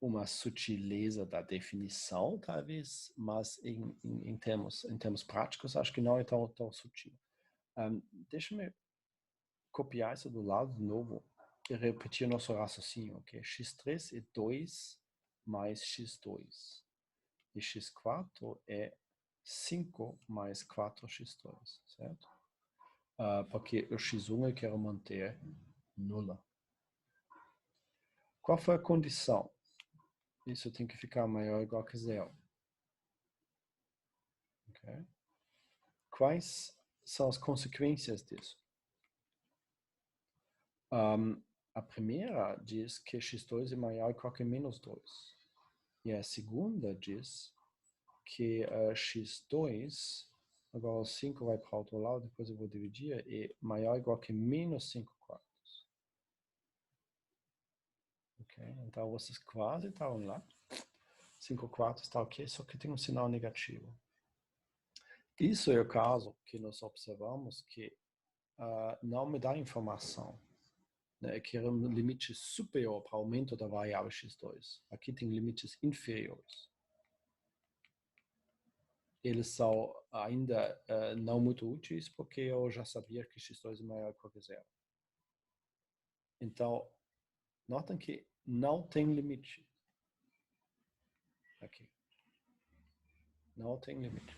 uma sutileza da definição, talvez, mas em termos práticos, acho que não é tão sutil. Deixa-me copiar isso do lado de novo e repetir nosso raciocínio, ok? x3 é 2 mais x2. E x4 é 5 mais 4x2, certo? Porque o x1 eu quero manter nula. Qual foi a condição? Isso tem que ficar maior ou igual que zero. Okay? Quais são as consequências disso? A primeira diz que x2 é maior ou igual que menos 2. E a segunda diz que x2, agora o 5 vai para o outro lado, depois eu vou dividir, é maior ou igual que menos 5 quartos. Ok? Então vocês quase estavam lá. 5 quartos está ok, só que tem um sinal negativo. Isso é o caso que nós observamos que não me dá informação. Né? Que é um limite superior para o aumento da variável x2. Aqui tem limites inferiores. Eles são ainda não muito úteis, porque eu já sabia que x2 é maior que zero. Então, notem que não tem limite. Aqui. Não tem limite.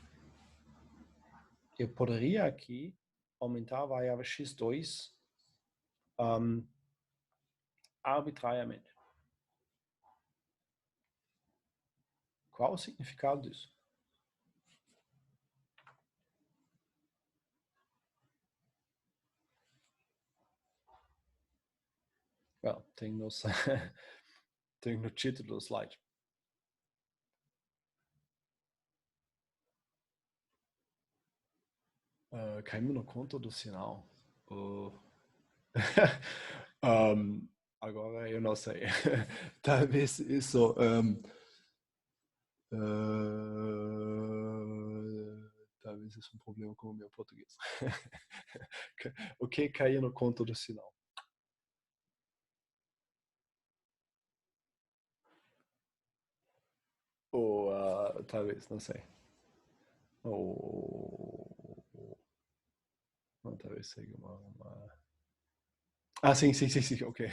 Eu poderia aqui aumentar a variável x2 arbitrariamente. Qual o significado disso? Well, tem no título do slide. Caímos no conto do sinal. Agora eu não sei. Talvez isso. Talvez isso é um problema com o meu português. O que caiu no conto do sinal? Ou talvez, não sei. Ou não, talvez seja uma... sim, ok.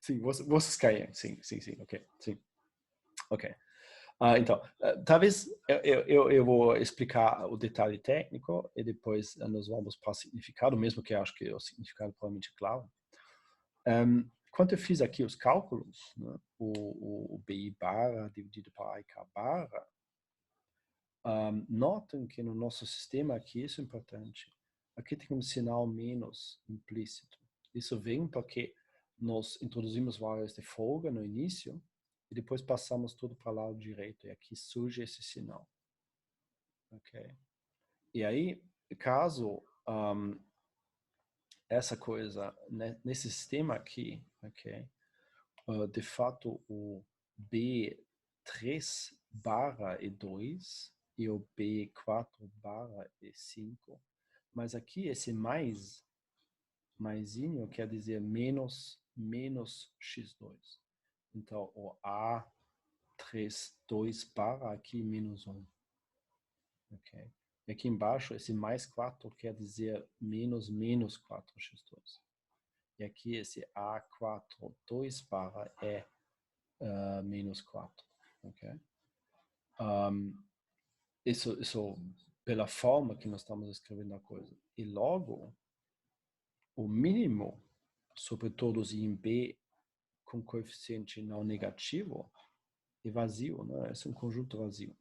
sim, vocês caem. Sim, ok. Sim, ok. Então, talvez eu vou explicar o detalhe técnico e depois nós vamos para o significado, mesmo que eu acho que o significado provavelmente é claro. Quando eu fiz aqui os cálculos, né, o BI barra dividido para IK barra, notem que no nosso sistema aqui, isso é importante, aqui tem um sinal menos implícito. Isso vem porque nós introduzimos várias de folga no início e depois passamos tudo para o lado direito e aqui surge esse sinal. Ok? E aí, caso essa coisa, né, nesse sistema aqui, ok? De fato, o B3 barra é 2 e o B4 barra é 5. Mas aqui esse maisinho quer dizer menos x2. Então, o A3, 2 barra aqui menos 1. Ok? E aqui embaixo, esse mais 4 quer dizer menos 4x2. E aqui esse A4, 2 barra é menos 4. Okay? Isso pela forma que nós estamos escrevendo a coisa. E logo, o mínimo sobre todos em B com coeficiente não negativo é vazio, né? É um conjunto vazio.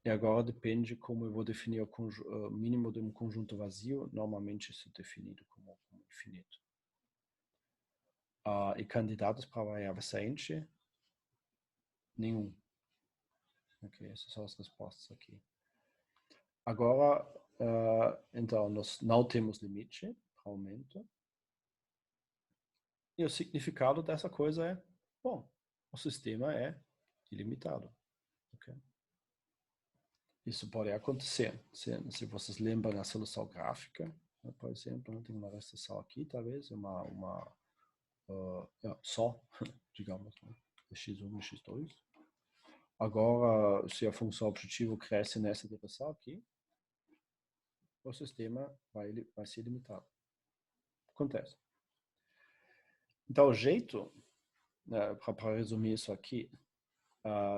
E agora depende como eu vou definir o mínimo de um conjunto vazio. Normalmente isso é definido como infinito. E candidatos para a variável sainte? Nenhum. Ok, essas são as respostas aqui. Agora, então, nós não temos limite para aumento. E o significado dessa coisa é, bom, o sistema é ilimitado. Isso pode acontecer. Se vocês lembram a solução gráfica, né, por exemplo, tem uma restrição aqui, talvez, só, digamos, né, x1 e x2. Agora, se a função objetivo cresce nessa direção aqui, o sistema vai ser limitado. Acontece. Então, o jeito, para resumir isso aqui,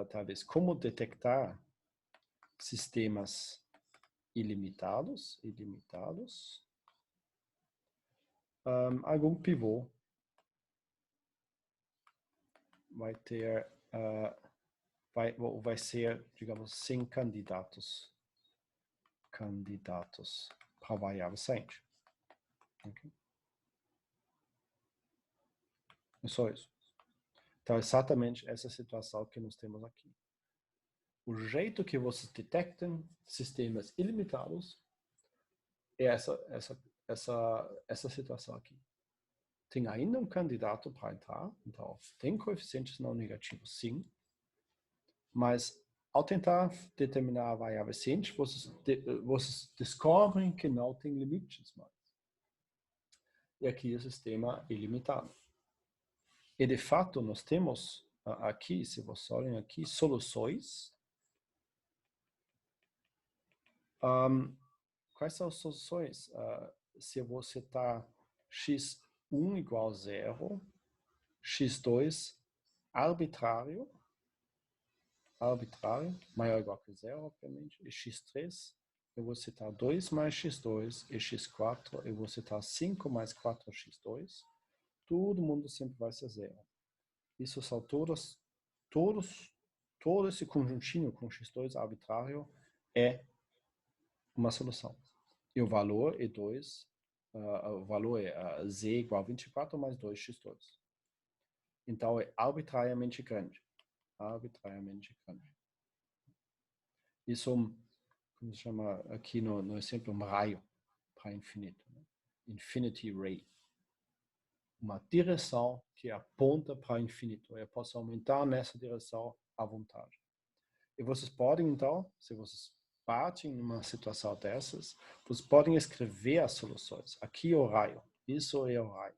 talvez como detectar sistemas ilimitados, algum pivô vai ter, vai ser, digamos, sem candidatos para a variável centro. Okay? É só isso. Então, é exatamente essa situação que nós temos aqui. O jeito que vocês detectam sistemas ilimitados é essa situação aqui. Tem ainda um candidato para entrar, então tem coeficientes não negativos, sim, mas ao tentar determinar a variável centro, vocês descobrem que não tem limites mais. E aqui o sistema é ilimitado. E de fato nós temos aqui, se vocês olhem aqui, soluções. Quais são as soluções? Se você está x1 igual a 0, x2 arbitrário, maior ou igual que 0, obviamente, e x3, eu vou citar 2 mais x2, e x4, eu vou citar 5 mais 4x2, todo mundo sempre vai ser 0. Isso são todo esse conjuntinho com x2 arbitrário é uma solução. E o valor é 2, o valor é z igual a 24 mais 2x2. Então é arbitrariamente grande. Isso, como se chama aqui no exemplo, um raio para infinito. Né? Infinity ray. Uma direção que aponta para infinito. Eu posso aumentar nessa direção à vontade. E vocês podem, então, se vocês partem numa situação dessas, vocês podem escrever as soluções. Aqui é o raio. Isso é o raio.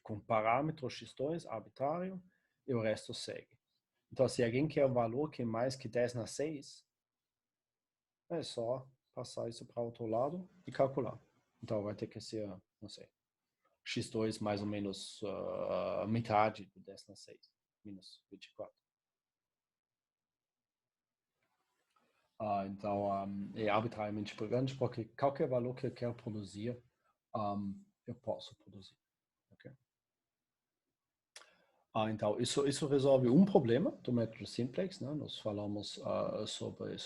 Com parâmetro x2 arbitrário e o resto segue. Então, se alguém quer um valor que é mais que 10 na 6, é só passar isso para o outro lado e calcular. Então, vai ter que ser, não sei, x2 mais ou menos metade de 10 na 6, menos 24. Então, é arbitrariamente grande, porque qualquer valor que eu quero produzir, eu posso produzir. Okay? Então, isso resolve um problema do método simplex. Né? Nós falamos sobre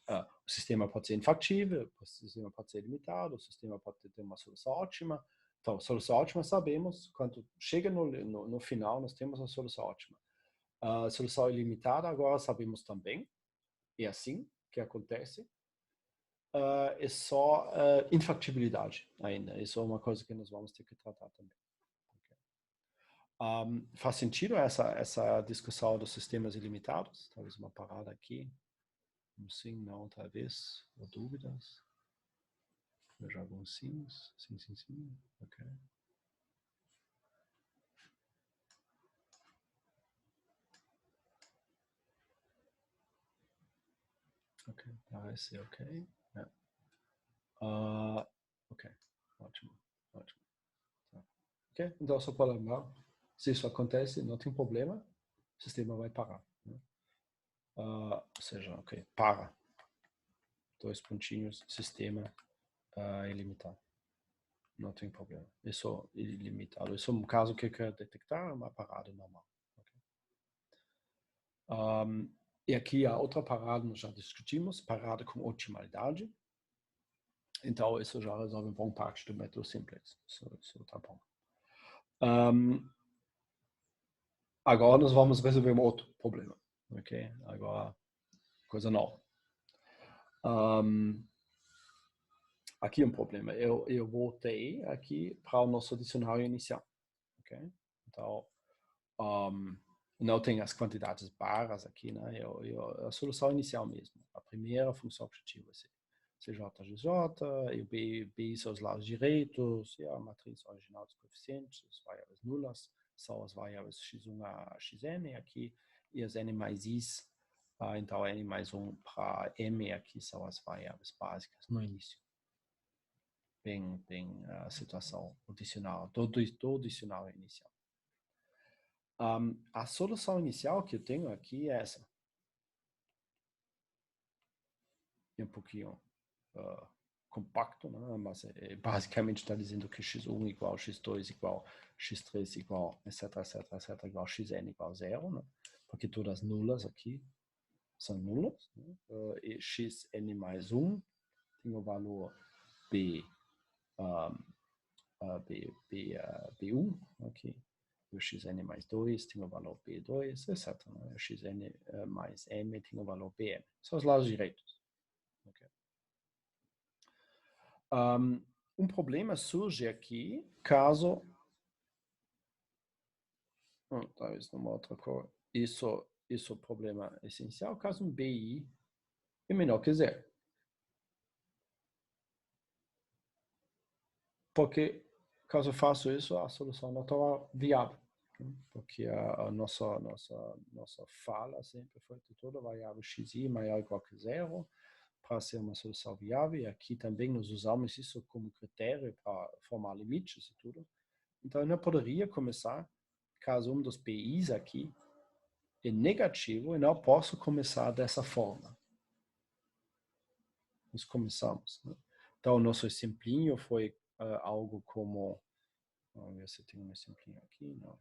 o sistema pode ser infactível, o sistema pode ser limitado, o sistema pode ter uma solução ótima. Então, solução ótima sabemos, quando chega no final, nós temos a solução ótima. A solução ilimitada, agora sabemos também, é assim que acontece. É só infactibilidade ainda. Isso é uma coisa que nós vamos ter que tratar também. Faz sentido essa discussão dos sistemas ilimitados? Talvez uma parada aqui. Sim, não, talvez. Ou dúvidas? Veja alguns sims. Sim, sim, sim. Ok. Ok, parece ok. Ok, ótimo. Tá. Ok, então só para lembrar, se isso acontece, não tem problema, o sistema vai parar. Né? Ou seja, ok, para. 2 pontinhos, sistema ilimitado. Não tem problema. Isso é ilimitado. Isso é um caso que eu quero detectar, uma parada normal. Okay? E aqui a outra parada nós já discutimos, parada com otimalidade. Então, isso já resolve um bom parte do método simples. Isso tá bom. Agora nós vamos resolver um outro problema. Ok? Agora, coisa nova. Aqui um problema. Eu voltei aqui para o nosso dicionário inicial. Okay? Então, Não tem as quantidades barras aqui, né? A solução inicial mesmo. A primeira função objetiva vai ser CJ, e o B são os lados direitos, e a matriz original dos coeficientes, as variáveis nulas, são as variáveis x1 a xn aqui, e as n mais i's, então n mais 1 para m aqui são as variáveis básicas no início. Bem a situação adicional, do adicional inicial. A solução inicial que eu tenho aqui é essa. É um pouquinho compacto, né? Mas basicamente está dizendo que x1 igual x2 igual x3 igual etc, igual xn igual 0, né? Porque todas as nulas aqui são nulas, né? E xn mais 1 tem o valor B1, ok? E o xn mais 2 tem o valor B2, etc. Né? O xn mais m tem o valor Bm. São os lados direitos. Okay? Um problema surge aqui caso... talvez numa outra cor. Isso é o problema essencial caso um BI é menor que 0. Porque caso eu faça isso, a solução não está viável. Porque a nossa fala sempre foi que toda variável xi maior ou igual que 0 para ser uma solução viável. E aqui também nós usamos isso como critério para formar limites e tudo. Então eu não poderia começar, caso um dos PIs aqui é negativo, eu não posso começar dessa forma. Nós começamos. Né? Então o nosso exemplinho foi algo como... Vamos ver se tem um exemplinho aqui. Não.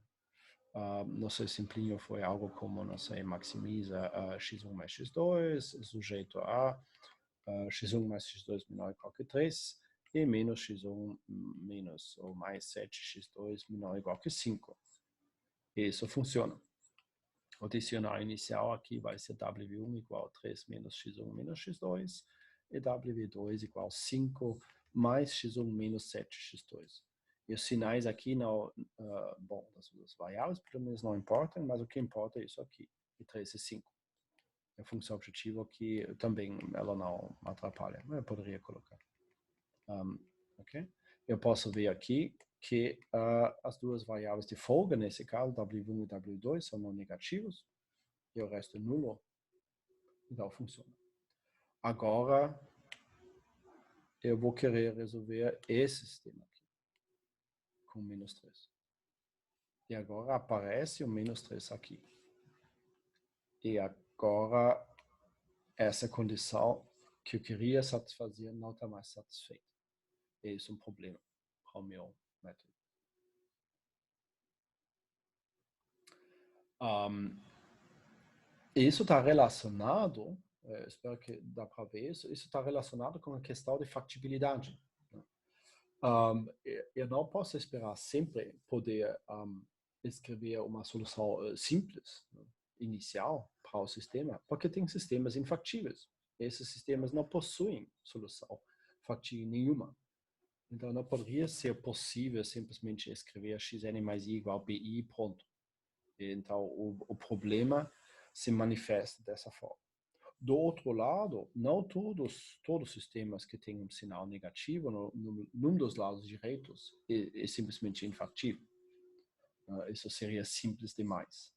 Nosso exemplinho foi algo como, não sei, maximiza x1 mais x2, sujeito a x1 mais x2 menor ou igual que 3, e menos x1 menos ou mais 7x2 menor ou igual que 5. Isso funciona. O dicionário inicial aqui vai ser W1 igual a 3 menos x1 menos x2, e W2 igual a 5 mais x1 menos 7x2. E os sinais aqui não, bom, as variáveis pelo menos não importam, mas o que importa é isso aqui, e 3 e 5. A função objetiva que também ela não atrapalha, eu poderia colocar. Ok? Eu posso ver aqui que as duas variáveis de folga, nesse caso, W1 e W2, são não negativos, e o resto é nulo, então funciona. Agora, eu vou querer resolver esse sistema aqui, com menos 3. E agora aparece o menos 3 aqui. E agora, essa condição que eu queria satisfazer não está mais satisfeita. E isso é um problema para o meu método. Isso está relacionado, espero que dá para ver isso está relacionado com a questão de factibilidade. Né? Eu não posso esperar sempre poder escrever uma solução simples, né, inicial para o sistema, porque tem sistemas infactíveis. Esses sistemas não possuem solução factível nenhuma. Então, não poderia ser possível simplesmente escrever xn mais i igual a bi, pronto. Então, o problema se manifesta dessa forma. Do outro lado, não todos os sistemas que têm um sinal negativo num dos lados direitos é simplesmente infactível. Isso seria simples demais.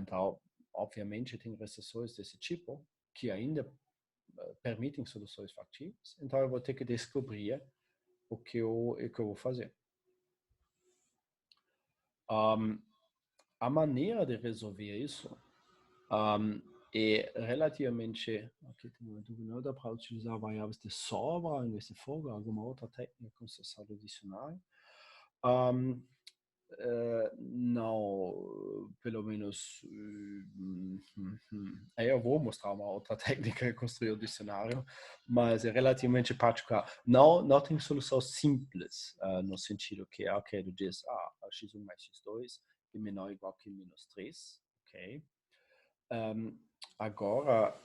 Então, obviamente, tem restrições desse tipo que ainda permitem soluções factíveis. Então, eu vou ter que descobrir o que eu vou fazer. A maneira de resolver isso é relativamente... Aqui tem uma dúvida, não dá para utilizar variáveis de sobra em vez de folga, alguma outra técnica com sucessório adicional? Não, pelo menos... eu vou mostrar uma outra técnica de construir o dicionário, mas é relativamente particular. Não tem solução simples, no sentido que, ok, tu diz, x1 mais x2 é menor ou igual que menos 3, ok? Agora,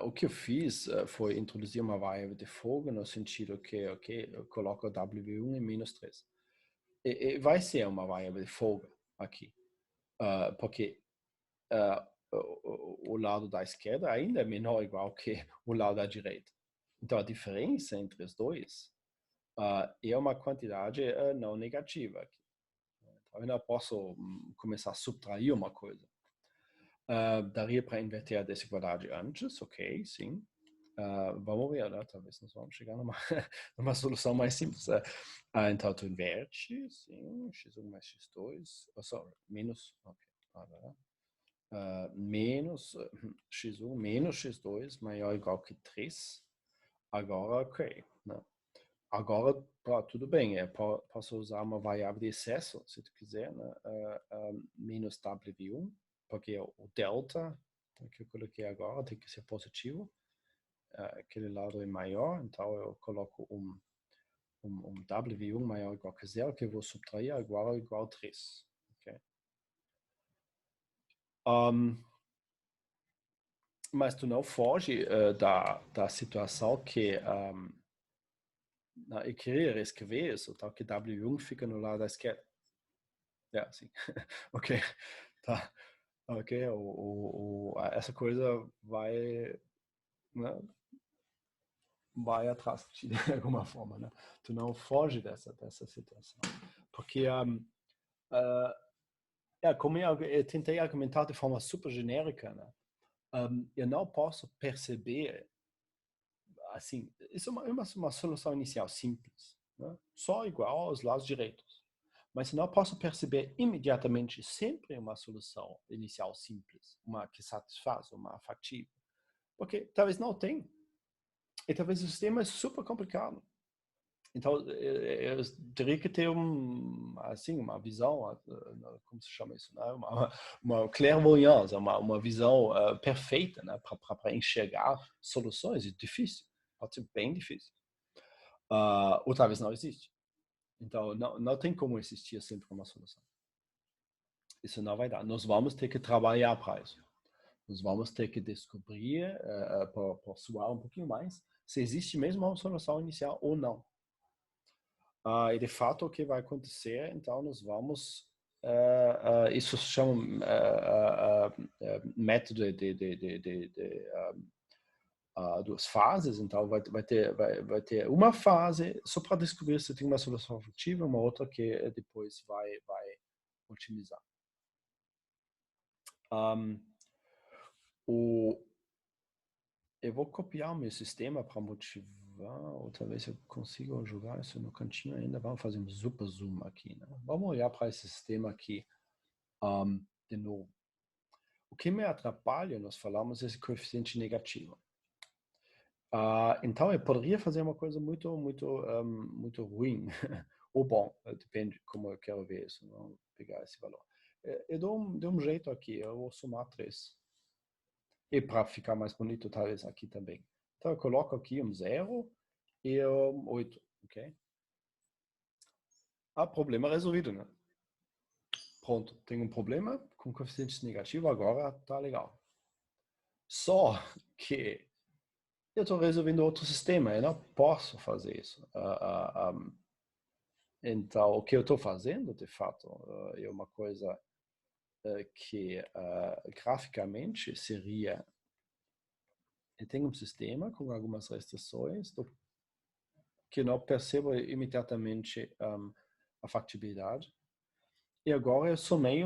o que eu fiz foi introduzir uma variável de folga no sentido que, ok, eu coloco W1 em menos 3. E vai ser uma variável de folga, aqui. Porque o lado da esquerda ainda é menor ou igual que o lado da direita. Então, a diferença entre os dois é uma quantidade não negativa aqui. Então, eu não posso começar a subtrair uma coisa. Daria para inverter a desigualdade antes, ok, sim. Vamos ver, né? Talvez nós vamos chegar numa solução mais simples. Então, tu inverte, sim, x1 mais x2, menos, ok, menos x1 menos x2 maior ou igual que 3. Agora, ok, né? Agora, tudo bem, posso usar uma variável de excesso, se tu quiser, né? Menos W1, porque o delta que eu coloquei agora tem que ser positivo. Aquele lado é maior, então eu coloco um W1 maior ou igual que 0, que eu vou subtrair igual ou igual a 3. Okay? Mas tu não foge da situação que eu queria escrever isso, tal que W1 fica no lado da esquerda. Sim. Ok. Tá. Ok. Essa coisa vai, né, vai atrás de alguma forma, né? Tu não foge dessa situação. Porque, como eu tentei argumentar de forma super genérica, né? Eu não posso perceber, assim, isso é uma solução inicial simples, né? Só igual aos lados direitos. Mas eu não posso perceber imediatamente sempre uma solução inicial simples, uma que satisfaz, uma factível. Porque talvez não tenha. E talvez o sistema é super complicado. Então, eu teria que ter assim, uma visão, como se chama isso? Né? Uma clairvoyance, uma visão perfeita, né? Para enxergar soluções. É difícil, pode ser bem difícil. Ou talvez não existe. Então, não tem como existir sempre uma solução. Isso não vai dar. Nós vamos ter que trabalhar para isso. Nós vamos ter que descobrir, por suar um pouquinho mais, se existe mesmo uma solução inicial ou não. E de fato o que vai acontecer, então nós vamos, isso se chama método de duas fases, então vai ter uma fase só para descobrir se tem uma solução efetiva, uma outra que depois vai otimizar. Eu vou copiar o meu sistema para motivar, ou talvez eu consiga jogar isso no cantinho ainda. Vamos fazer um super zoom aqui, né? Vamos olhar para esse sistema aqui de novo. O que me atrapalha, nós falamos, é esse coeficiente negativo. Então eu poderia fazer uma coisa muito ruim, ou bom, depende como eu quero ver isso. Vamos pegar esse valor. Eu dou um jeito aqui, eu vou somar 3. E para ficar mais bonito, talvez aqui também. Então eu coloco aqui 0 e 8, ok? Problema resolvido, né? Pronto, tenho um problema com coeficiente negativo, agora tá legal. Só que eu estou resolvendo outro sistema, eu não posso fazer isso. Então, o que eu estou fazendo, de fato, é uma coisa que graficamente seria: eu tenho um sistema com algumas restrições que não percebo imediatamente a factibilidade. E agora eu somei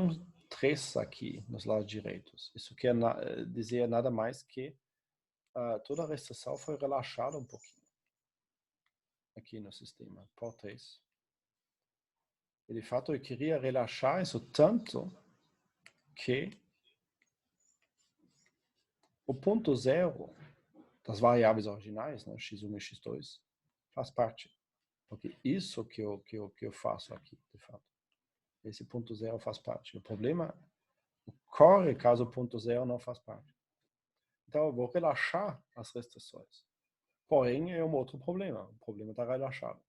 3 aqui nos lados direitos. Isso quer dizer nada mais que toda a restrição foi relaxada um pouquinho aqui no sistema, por 3. E de fato eu queria relaxar isso tanto que o ponto zero das variáveis originais, né, x1 e x2, faz parte. Porque isso que eu faço aqui, de fato. Esse ponto zero faz parte. O problema ocorre caso o ponto zero não faz parte. Então eu vou relaxar as restrições. Porém, é um outro problema. O problema está relaxado.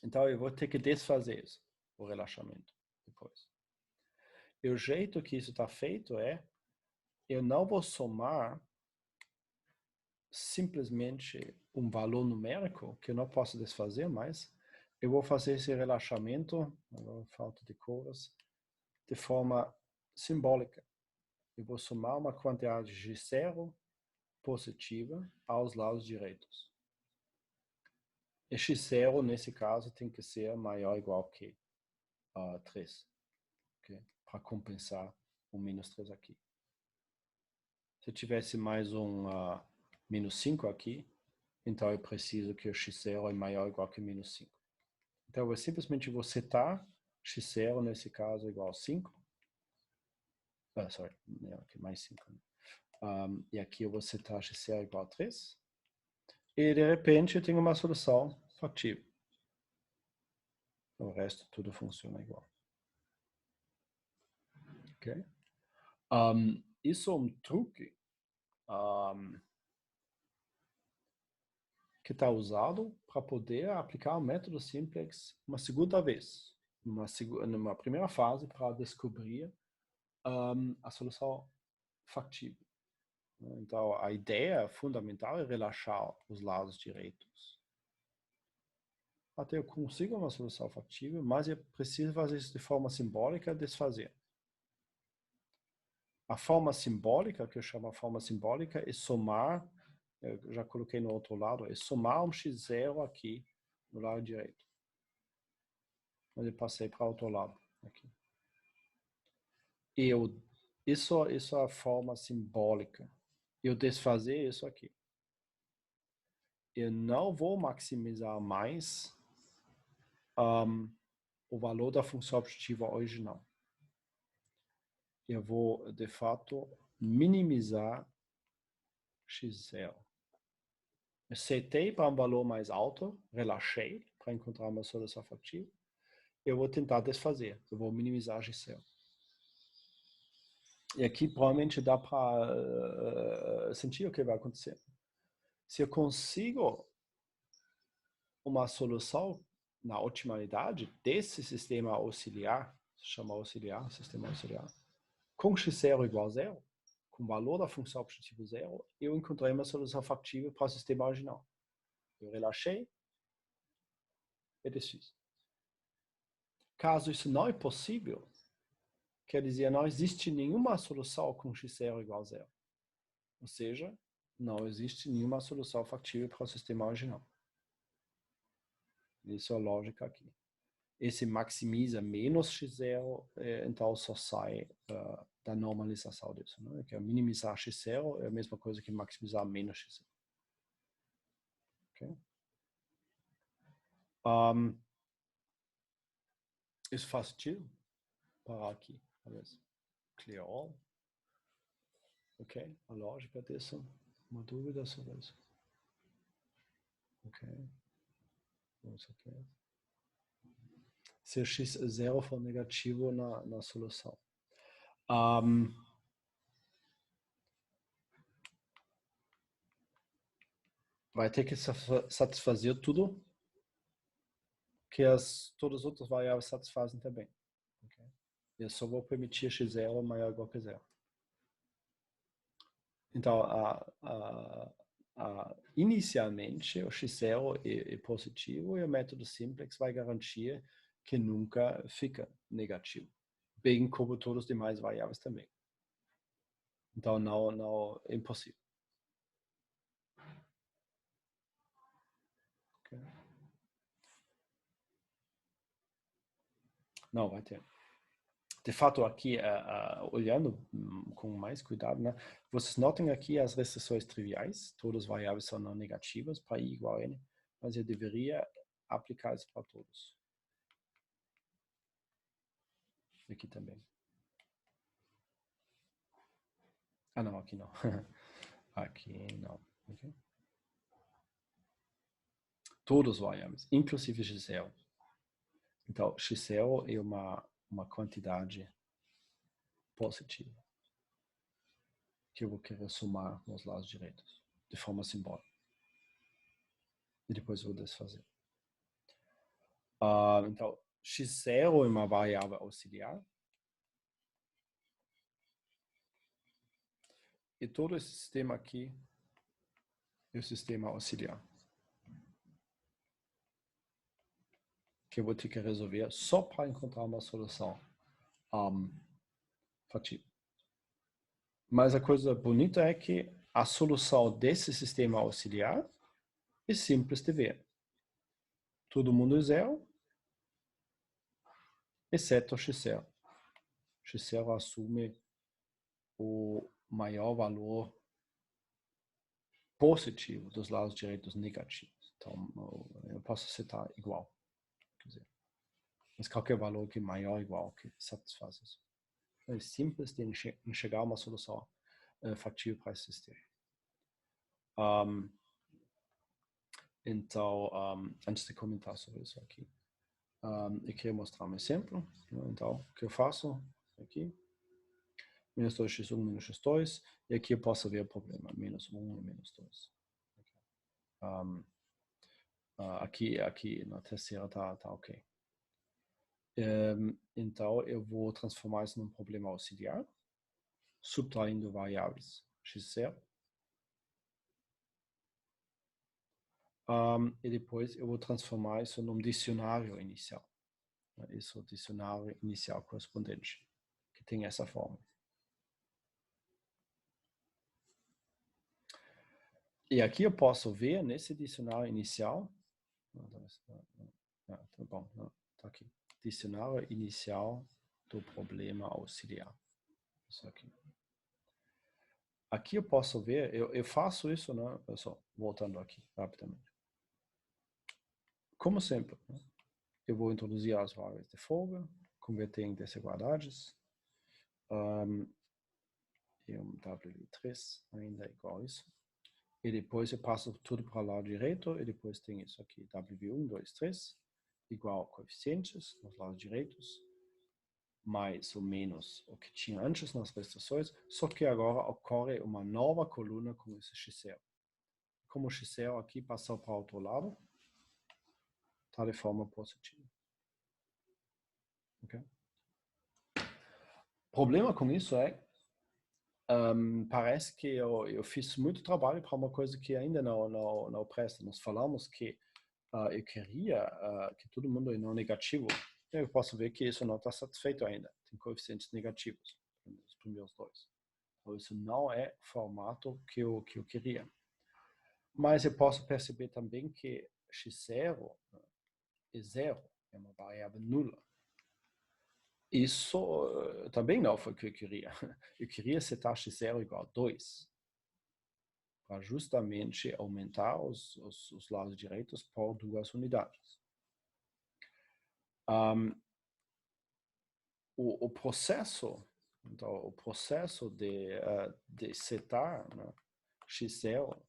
Então eu vou ter que desfazer isso, o relaxamento, depois. E o jeito que isso está feito é: eu não vou somar simplesmente um valor numérico que eu não posso desfazer mais. Eu vou fazer esse relaxamento, agora falta de cores, de forma simbólica. Eu vou somar uma quantidade de zero positiva aos lados direitos. E x0, nesse caso, tem que ser maior ou igual que 3. Okay? Para compensar o menos 3 aqui. Se eu tivesse mais um menos 5 aqui, então eu preciso que o x0 é maior ou igual que menos 5. Então eu simplesmente vou setar x0, nesse caso, igual a 5. Aqui mais 5. E aqui eu vou setar x0 igual a 3. E de repente eu tenho uma solução factível. O resto tudo funciona igual. Ok? Isso é um truque que está usado para poder aplicar o método simplex uma segunda vez. Numa primeira fase, para descobrir a solução factível. Então, a ideia fundamental é relaxar os lados direitos. Até eu consigo uma solução factível, mas eu preciso fazer isso de forma simbólica, desfazer. A forma simbólica, que eu chamo a forma simbólica, é somar, eu já coloquei no outro lado, é somar um x0 aqui no lado direito. Mas eu passei para o outro lado aqui. Isso é a forma simbólica. Eu desfazer isso aqui. Eu não vou maximizar mais o valor da função objetiva original. Eu vou, de fato, minimizar x0. Eu setei para um valor mais alto, relaxei para encontrar uma solução factível. Eu vou tentar desfazer, eu vou minimizar x0. E aqui provavelmente dá para sentir o que vai acontecer. Se eu consigo uma solução na otimalidade desse sistema auxiliar, se chama auxiliar, sistema auxiliar, com x0 igual a 0, com o valor da função objetiva 0, eu encontrei uma solução factível para o sistema original. Eu relaxei e desfiz. Caso isso não é possível, quer dizer, não existe nenhuma solução com x0 igual a 0. Ou seja, não existe nenhuma solução factível para o sistema original. Isso é a lógica aqui. Esse maximiza menos x0, então só sai da normalização disso. Né? Que é minimizar x0 é a mesma coisa que maximizar menos x0. Okay? Isso faz sentido? Parar aqui. Clear all. Ok? A lógica disso. Uma dúvida sobre isso? Ok. Vamos aqui. Se o x0 for negativo na solução. Vai ter que satisfazer tudo que todas as outras variáveis satisfazem também. Okay? Eu só vou permitir x0 maior ou igual que 0. Então, inicialmente, o x0 é positivo e o método simplex vai garantir que nunca fica negativo, bem como todas as demais variáveis também. Então, não é impossível. Okay. Não, vai ter. De fato, aqui, olhando com mais cuidado, né, vocês notem aqui as restrições triviais, todas as variáveis são não negativas para i igual a n, mas eu deveria aplicar isso para todos. Aqui também. Ah, não, aqui não. Aqui não. Okay. Todas as variáveis, inclusive x0. Então, x0 é uma quantidade positiva que eu vou querer somar nos lados direitos, de forma simbólica. E depois eu vou desfazer. Então, x0 é uma variável auxiliar. E todo esse sistema aqui é o sistema auxiliar. Que eu vou ter que resolver só para encontrar uma solução factível. Mas a coisa bonita é que a solução desse sistema auxiliar é simples de ver. Todo mundo é zero, exceto x0. X0 assume o maior valor positivo dos lados direitos negativos. Então, eu posso citar igual. Quer dizer, mas qualquer valor que é maior ou igual que satisfaz isso. É simples de enxergar uma solução factível para esse sistema. Então, antes de comentar sobre isso aqui, eu queria mostrar um exemplo. Então, o que eu faço aqui? Menos 2x1, menos x2. E aqui eu posso ver o problema. Menos 1 e menos 2. Aqui na terceira tá ok. Então, eu vou transformar isso num problema auxiliar, subtraindo variáveis x0. E depois eu vou transformar isso num dicionário inicial. Esse é o dicionário inicial correspondente, que tem essa forma. E aqui eu posso ver nesse dicionário inicial. Tá bom, tá aqui. Dicionário inicial do problema auxiliar. Isso aqui. Aqui eu posso ver, eu faço isso, né? Só voltando aqui rapidamente. Como sempre, né? Eu vou introduzir as variáveis de folga, converter em desigualdades. E um W3 ainda é igual a isso. E depois eu passo tudo para o lado direito, e depois tem isso aqui, W1, 2, 3, igual a coeficientes nos lados direitos, mais ou menos o que tinha antes nas restrições, só que agora ocorre uma nova coluna com esse x0. Como o x0 aqui passou para o outro lado, está de forma positiva. Okay? O problema com isso é parece que eu fiz muito trabalho para uma coisa que ainda não presta. Nós falamos que eu queria que todo mundo é não negativo. Eu posso ver que isso não está satisfeito ainda. Tem coeficientes negativos, os primeiros dois. Então, isso não é o formato que eu queria. Mas eu posso perceber também que x0 é zero, é uma variável nula. Isso também não foi o que eu queria. Eu queria setar x0 igual a 2, para justamente aumentar os lados direitos por 2 unidades. O processo, então, o processo de setar, né, x0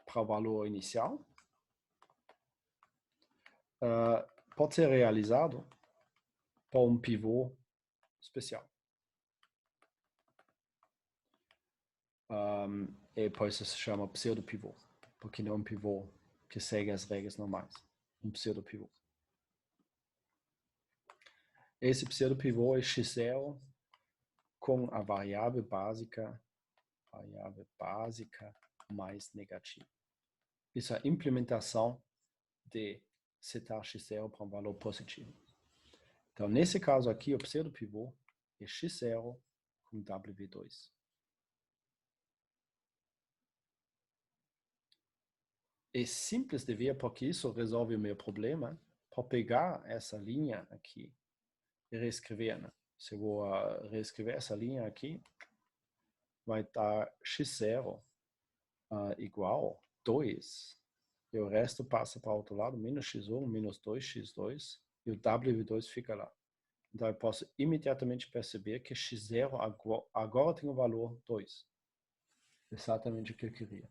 para o valor inicial pode ser realizado por um pivô especial. E por isso se chama pseudo-pivô, porque não é um pivô que segue as regras normais. Um pseudo-pivô. Esse pseudo-pivô é x0 com a variável básica mais negativa. Isso é a implementação de setar x0 para um valor positivo. Então, nesse caso aqui, o pseudo-pivô é x0 com W2. É simples de ver porque isso resolve o meu problema. Para pegar essa linha aqui e reescrever, né? Se eu vou reescrever essa linha aqui, vai estar x0 igual a 2. E o resto passa para o outro lado, menos x1, menos 2x2, e o W2 fica lá. Então eu posso imediatamente perceber que x0 agora tem o valor 2. Exatamente o que eu queria.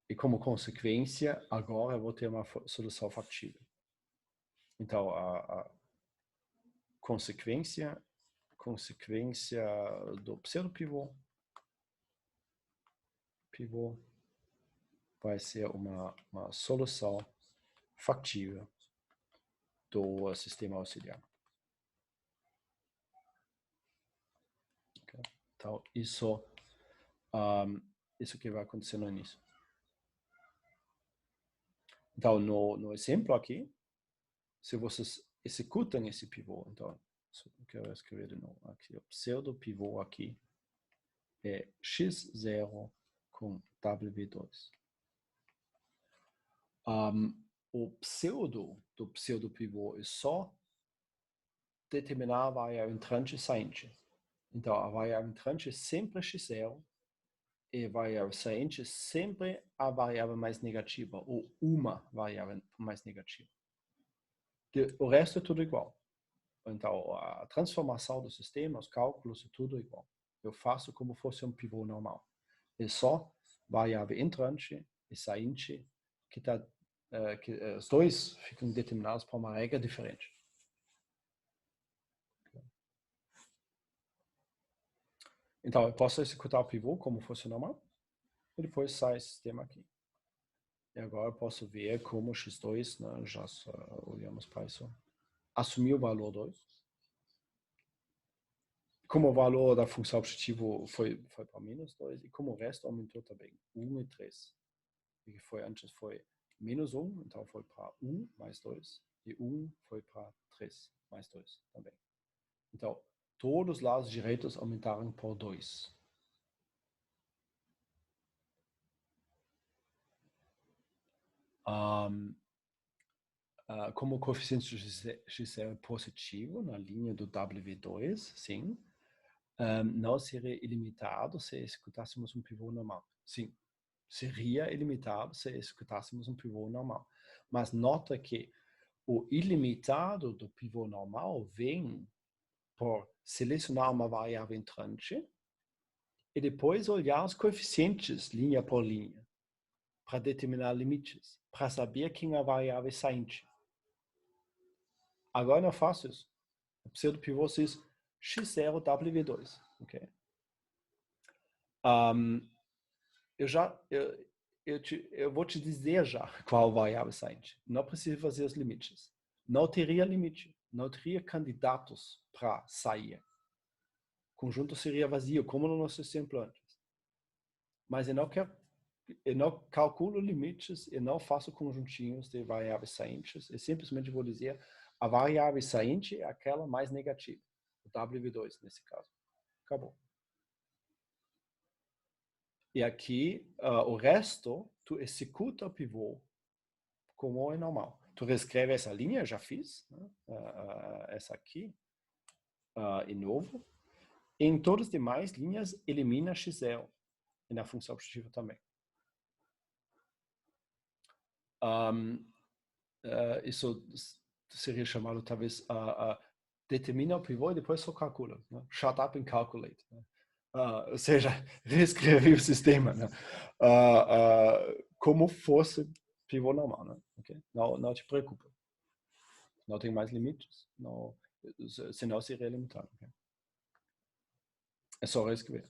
E como consequência, agora eu vou ter uma solução factível. Então, a consequência do pseudo-pivô vai ser uma solução factível do sistema auxiliar. Okay? Então, isso que vai acontecer no início. Então, no exemplo aqui, se vocês executam esse pivô. Então, eu quero escrever de novo aqui. O pseudo pivô aqui é x0 com w2. O pseudo do pseudo pivô é só determinar a variável entrante e sainte. Então, a variável entrante é sempre x0 e a variável sainte é sempre a variável mais negativa, ou uma variável mais negativa. O resto é tudo igual. Então, a transformação do sistema, os cálculos, é tudo igual. Eu faço como fosse um pivô normal. É só variável entrante e sainte que os dois ficam determinados por uma regra diferente. Então, eu posso executar o pivô como fosse normal e depois sai esse sistema aqui. E agora eu posso ver como x2, né, já olhamos para isso, assumir o valor 2. Como o valor da função objetivo foi para menos 2, e como o resto aumentou também, 1 e 3. E que antes foi menos 1, então foi para 1 mais 2, e 1 foi para 3 mais 2 também. Então, todos os lados direitos aumentaram por 2. Como o coeficiente x é positivo na linha do W2, sim, não seria ilimitado se executássemos um pivô normal. Sim, seria ilimitado se executássemos um pivô normal. Mas nota que o ilimitado do pivô normal vem por selecionar uma variável entrante e depois olhar os coeficientes linha por linha para determinar limites, para saber quem é a variável sainte. Agora eu não faço isso. O pseudo pivô diz x0 w2. Okay? Eu vou te dizer já qual variável sainte. Não precisa fazer os limites. Não teria limite. Não teria candidatos para sair. O conjunto seria vazio, como no nosso exemplo antes. Mas eu não calculo limites, eu não faço conjuntinhos de variáveis saintes. Eu simplesmente vou dizer a variável sainte é aquela mais negativa. O W2, nesse caso. Acabou. E aqui, o resto, tu executa o pivô como é normal. Tu reescreve essa linha, já fiz, né? Essa aqui, em novo. Em todas as demais linhas, elimina x0. E na função objetiva também. Isso seria chamado, talvez, determina o pivô e depois só calcula. Né? Shut up and calculate. Né? Ou seja, reescrever o sistema. Né? Como fosse pivô normal. Né? Okay? Não te preocupa. Não tem mais limites. Não, senão seria limitado. Okay? É só reescrever.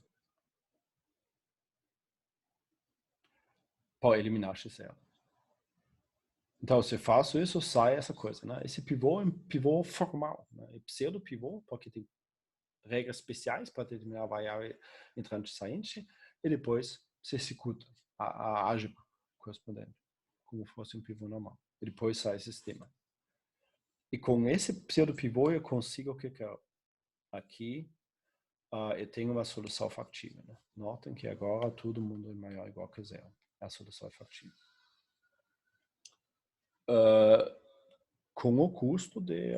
Pode eliminar x0. Então, se eu faço isso, sai essa coisa. Né? Esse pivô é um pivô formal. Né? É pseudo-pivô, porque tem regras especiais para determinar a variável entrante e sainte, e depois se executa a álgebra correspondente, como fosse um pivô normal. E depois sai esse sistema. E com esse pseudo-pivô eu consigo o que eu quero. Aqui eu tenho uma solução factível. Né? Notem que agora todo mundo é maior ou igual que zero. A solução é factível. Com o custo de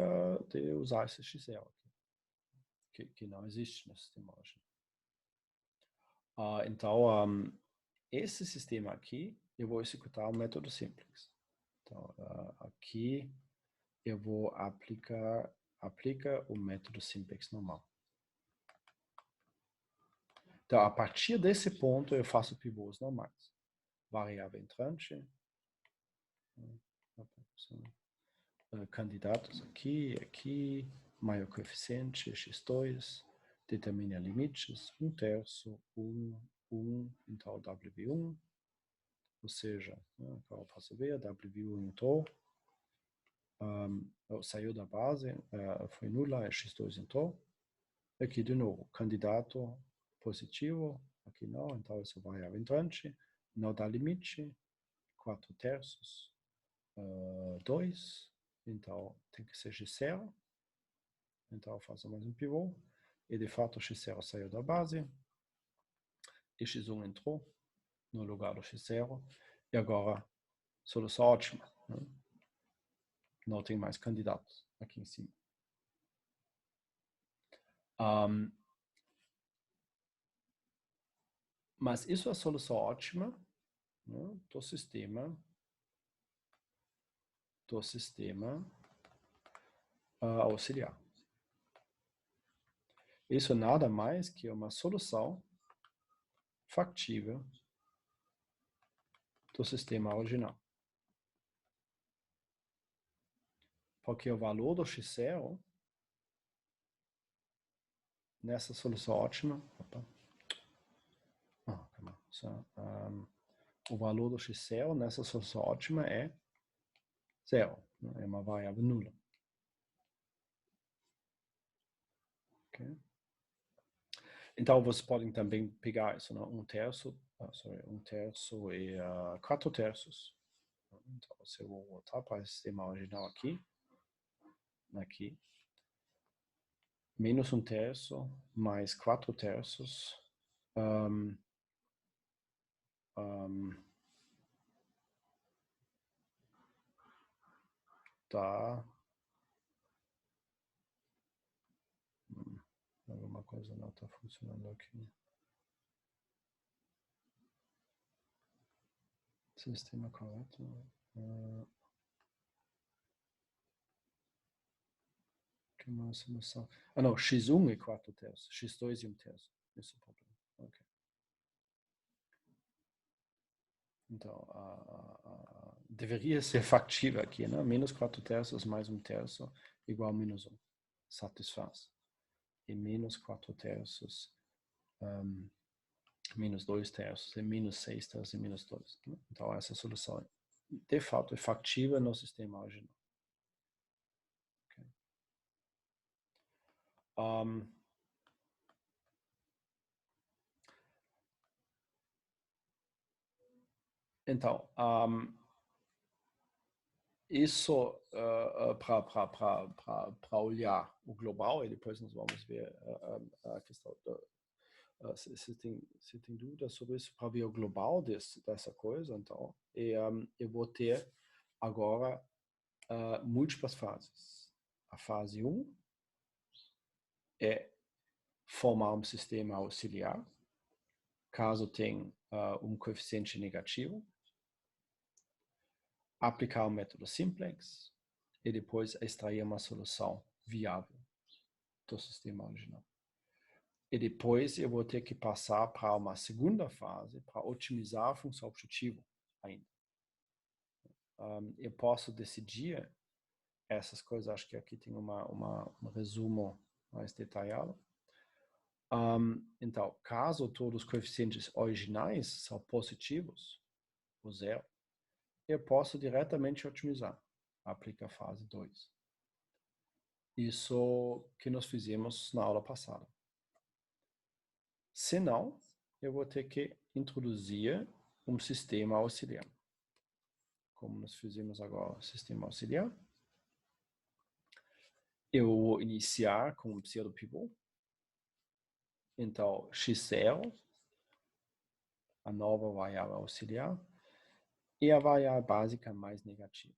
usar esse x0, que não existe no sistema hoje. Então, esse sistema aqui, eu vou executar o método simples. Então, aqui eu vou aplica o método simplex normal. Então, a partir desse ponto, eu faço pivôs normais. Variável entrante, candidatos aqui, maior coeficiente, x2, determina limites, 1/3, 1, então W1, ou seja, agora eu posso ver, W1 entrou, saiu da base, foi nula, x2 entrou, aqui de novo, candidato positivo, aqui não, então essa variável entrante, não dá limite, 4/3, 2, Então, tem que ser X0. Então, eu faço mais um pivô. E, de fato, o X0 saiu da base. E X1 entrou no lugar do X0. E agora, solução ótima. Né? Não tem mais candidatos aqui em cima. Mas isso é a solução ótima, né, do sistema auxiliar. Isso é nada mais que uma solução factível do sistema original. Porque o valor do X0 nessa solução ótima, o valor do X0 nessa solução ótima é 0, né? É uma variável nula. Okay? Então, vocês podem também pegar isso, né? 1/3 e 4/3. Então, se eu vou voltar para o sistema original aqui, menos 1/3 mais 4/3 dá alguma coisa não está funcionando aqui. Sistema correto. Que mais solução? Não, X1 e 4/3, X2 e 1/3. Esse é o problema. Okay. Então, deveria ser factível aqui, né? Menos 4/3 mais 1/3 igual a menos 1. Satisfaz. E menos 4/3 menos 2/3 e menos 6/3 e menos 2. Né? Então, essa solução, de fato, é factível no sistema original. Okay. Então, isso para olhar o global, e depois nós vamos ver a questão se tem dúvida sobre isso, para ver o global dessa coisa, então, eu vou ter agora múltiplas fases. A fase 1 é formar um sistema auxiliar, caso tenha um coeficiente negativo, aplicar o método simplex e depois extrair uma solução viável do sistema original. E depois eu vou ter que passar para uma segunda fase para otimizar a função objetiva ainda. Eu posso decidir essas coisas, acho que aqui tem um resumo mais detalhado. Então, caso todos os coeficientes originais são positivos, o 0, eu posso diretamente otimizar. Aplica a fase 2. Isso que nós fizemos na aula passada. Se não, eu vou ter que introduzir um sistema auxiliar. Como nós fizemos agora, sistema auxiliar. Eu vou iniciar com um pseudo-pivô. Então, X0, a nova variável auxiliar, e a variável básica mais negativa.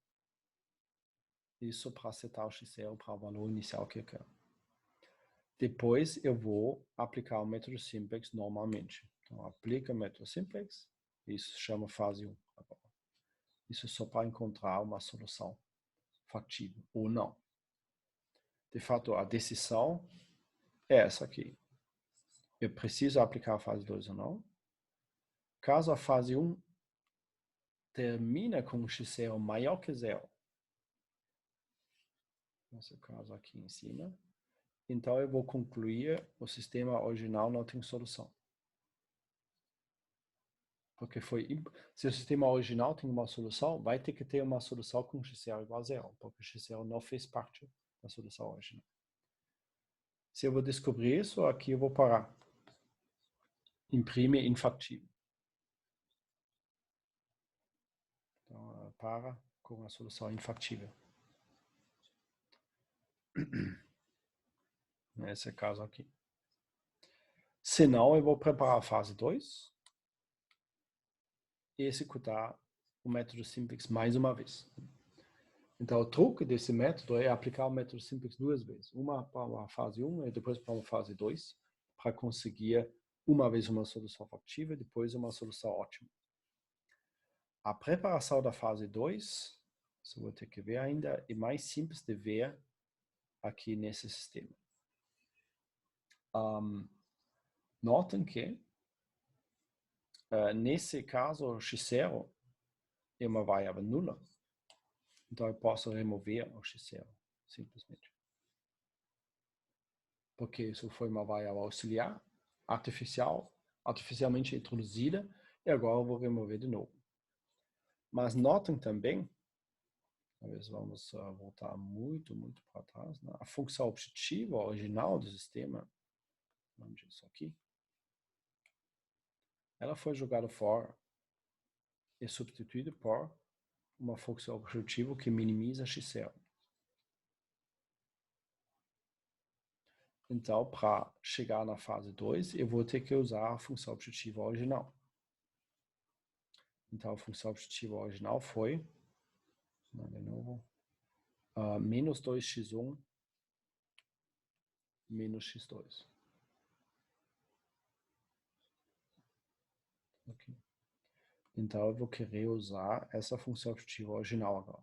Isso para setar o X0 para o valor inicial que eu quero. Depois eu vou aplicar o método simplex normalmente. Então, aplica o método simplex, isso se chama fase 1. Isso é só para encontrar uma solução factível ou não. De fato, a decisão é essa aqui. Eu preciso aplicar a fase 2 ou não. Caso a fase 1 termina com um X0 maior que 0, nesse caso aqui em cima, então eu vou concluir o sistema original não tem solução. Porque se o sistema original tem uma solução, vai ter que ter uma solução com X0 igual a 0, porque X0 não fez parte da solução original. Se eu vou descobrir isso, aqui eu vou parar. Imprime infactível. Então, para com a solução infactível. Nesse caso aqui. Se não, eu vou preparar a fase 2 e executar o método simplex mais uma vez. Então, o truque desse método é aplicar o método simplex 2 vezes. Uma para uma fase 1 e depois para uma fase 2, para conseguir uma vez uma solução factível e depois uma solução ótima. A preparação da fase 2, você vai ter que ver ainda, é mais simples de ver aqui nesse sistema. Notem que, nesse caso, o x0 é uma variável nula. Então, eu posso remover o x0, simplesmente. Porque isso foi uma variável auxiliar, artificialmente introduzida, e agora eu vou remover de novo. Mas notem também, talvez vamos voltar muito para trás, né? A função objetiva original do sistema, vamos dizer isso aqui, ela foi jogada fora e substituída por uma função objetiva que minimiza x0. Então, para chegar na fase 2, eu vou ter que usar a função objetiva original. Então, a função objetiva original foi, de novo, menos 2x1 menos x2. Okay. Então, eu vou querer usar essa função objetiva original agora.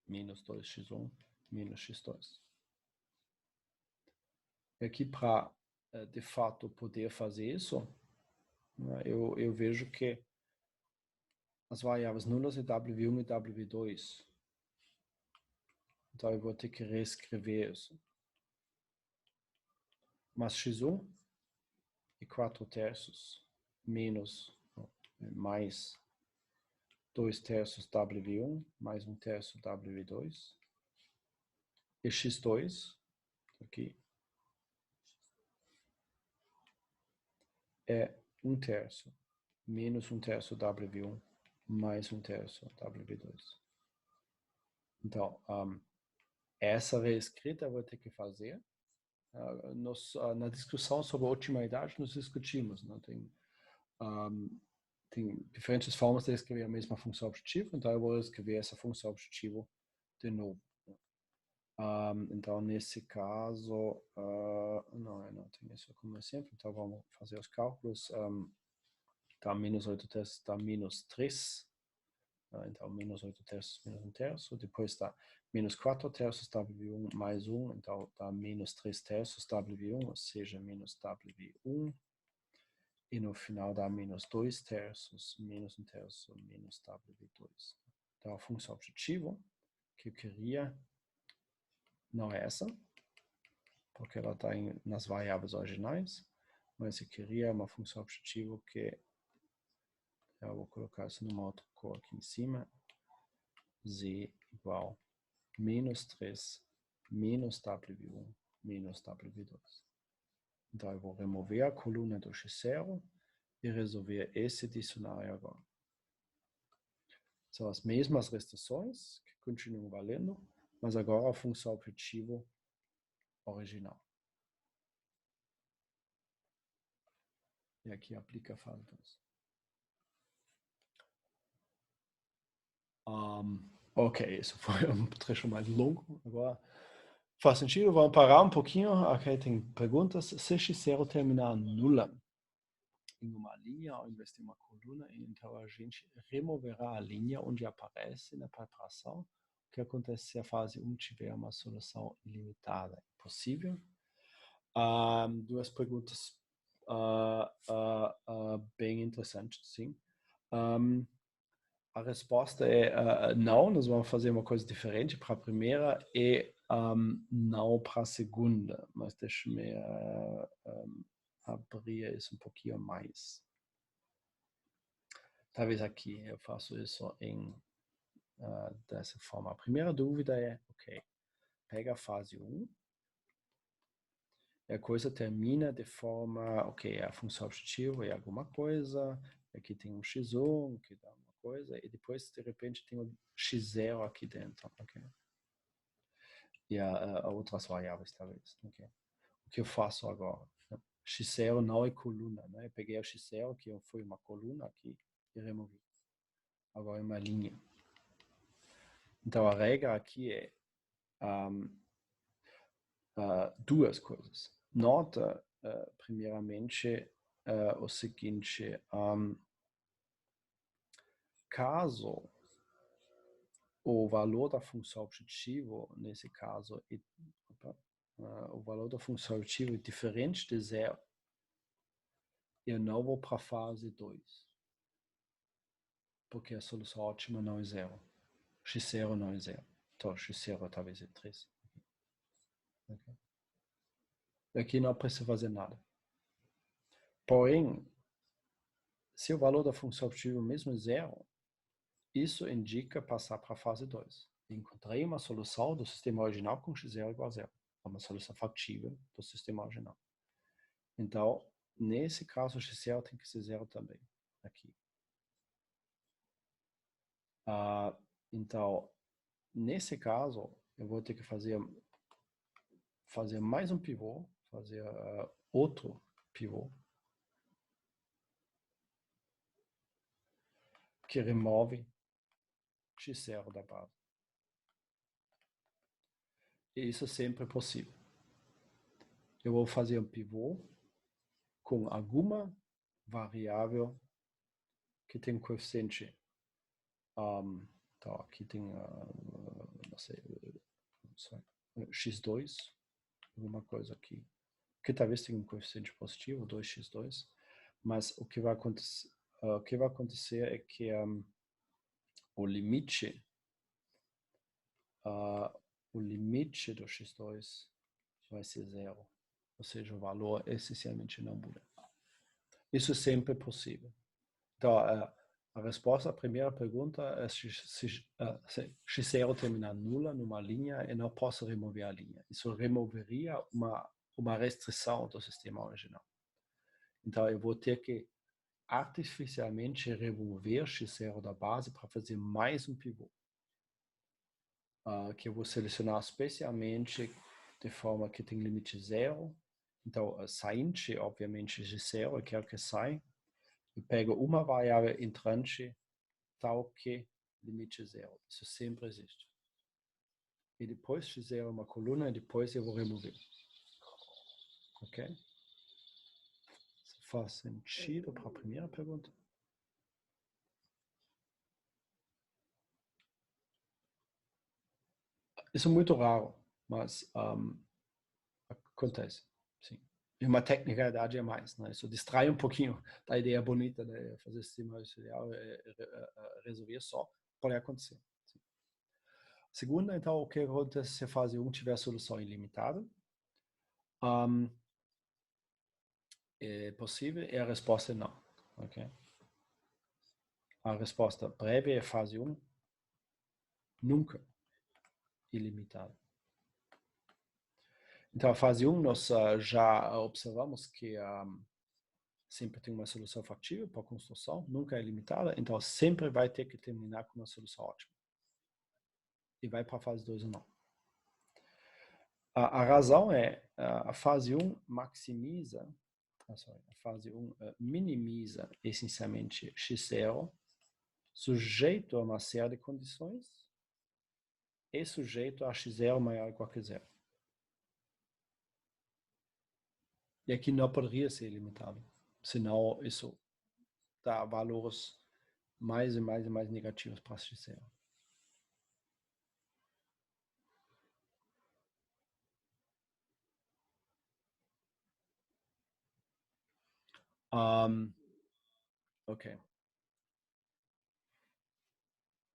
Menos 2x1 menos x2. E aqui, para, de fato, poder fazer isso, eu vejo que as variáveis nulas é W1 e W2. Então, eu vou ter que reescrever isso. Mas x1 é 4/3 menos, mais 2/3 W1 mais 1/3 W2. E x2, aqui, é 1/3 menos 1/3 W1 mais 1/3 W2. Então, essa reescrita eu vou ter que fazer. Na discussão sobre a otimidade, nós discutimos. Né? Tem diferentes formas de escrever a mesma função objetiva, então eu vou escrever essa função objetiva de novo. Então, nesse caso, não tem isso como exemplo, então vamos fazer os cálculos. Tá menos 8/3 dá menos 3. Então, menos 8/3 menos 1/3. Depois dá menos 4/3 W1 mais 1. Então, dá menos 3/3 W1, ou seja, menos W1. E no final dá menos 2/3 menos 1/3 menos W2. Então, a função objetiva que eu queria não é essa, porque ela está nas variáveis originais, mas eu queria uma função objetiva que eu vou colocar isso numa outra cor aqui em cima, z igual menos 3 menos W1 menos W2. Então eu vou remover a coluna do x0 e resolver esse dicionário agora. São as mesmas restrições que continuam valendo, mas agora a função objetiva original. E aqui aplica a fase 2. Ok, isso foi trecho mais longo. Agora faz sentido, vamos parar um pouquinho. Aqui tem perguntas. Se x0 terminar nula em uma linha ao invés de uma coluna, então a gente removerá a linha onde aparece na preparação. O que acontece se a fase 1 tiver uma solução ilimitada? É possível? Duas perguntas bem interessantes, sim. A resposta é não, nós vamos fazer uma coisa diferente para a primeira e não para a segunda, mas deixa-me abrir isso um pouquinho mais. Talvez aqui eu faço isso dessa forma. A primeira dúvida é, ok, pega a fase 1, e a coisa termina de forma, ok, a função objetiva é alguma coisa, aqui tem um x1 que dá uma coisa, e depois de repente tem um x0 aqui dentro, ok? e a outras variáveis, talvez. Okay? O que eu faço agora? Né? X0 não é coluna. Né? Eu peguei o X0, que foi uma coluna aqui, e removi. Agora é uma linha. Então, a regra aqui é duas coisas. Nota, primeiramente, o seguinte: caso o valor da função objetivo, nesse caso, o valor da função objetivo é diferente de zero, eu não vou para a fase 2, porque a solução ótima não é zero. X0 não é zero. Então, X0 talvez é 3. Okay. Aqui não precisa fazer nada. Porém, se o valor da função objetiva mesmo é zero, isso indica passar para a fase 2. Encontrei uma solução do sistema original com x0 igual a zero. É uma solução factível do sistema original. Então, nesse caso, x0 tem que ser zero também, aqui. Então, nesse caso, eu vou ter que fazer mais um pivô, fazer outro pivô, que remove x0 da base. E isso sempre é possível. Eu vou fazer um pivô com alguma variável que tem coeficiente. Então, aqui tem, não sei, x2, alguma coisa aqui, que talvez tenha um coeficiente positivo, 2x2, mas o que vai acontecer é que o limite do x2 vai ser zero, ou seja, o valor essencialmente não muda. Isso sempre é possível. Então, a resposta à primeira pergunta é se x0 terminar nula numa linha, eu não posso remover a linha. Isso removeria uma restrição do sistema original. Então, eu vou ter que artificialmente remover x0 da base para fazer mais um pivô. Que eu vou selecionar especialmente de forma que tem limite zero. Então, saindo, obviamente, x0, eu quero que saia. Eu pego uma variável entrante tal que limite zero. Isso sempre existe. E depois x0 uma coluna e depois eu vou remover. Ok? Isso faz sentido para a primeira pergunta? Isso é muito raro, mas acontece, sim. E uma technicalidade a mais, né? Isso distrai um pouquinho da ideia bonita de fazer sistema auxiliar resolver só, pode acontecer. Sim. Segunda, então, o que acontece se a fase 1 tiver solução ilimitada? É possível? E a resposta é não. Okay? A resposta breve é fase 1, nunca ilimitada. Então, a fase 1, nós já observamos que sempre tem uma solução factível para a construção, nunca é limitada, então sempre vai ter que terminar com uma solução ótima. E vai para a fase 2 ou não. A razão é a fase 1 maximiza, a fase 1 minimiza essencialmente x0, sujeito a uma série de condições e sujeito a x0 maior ou igual que zero. E aqui não poderia ser ilimitado, senão isso dá valores mais e mais e mais negativos para x0. Ok.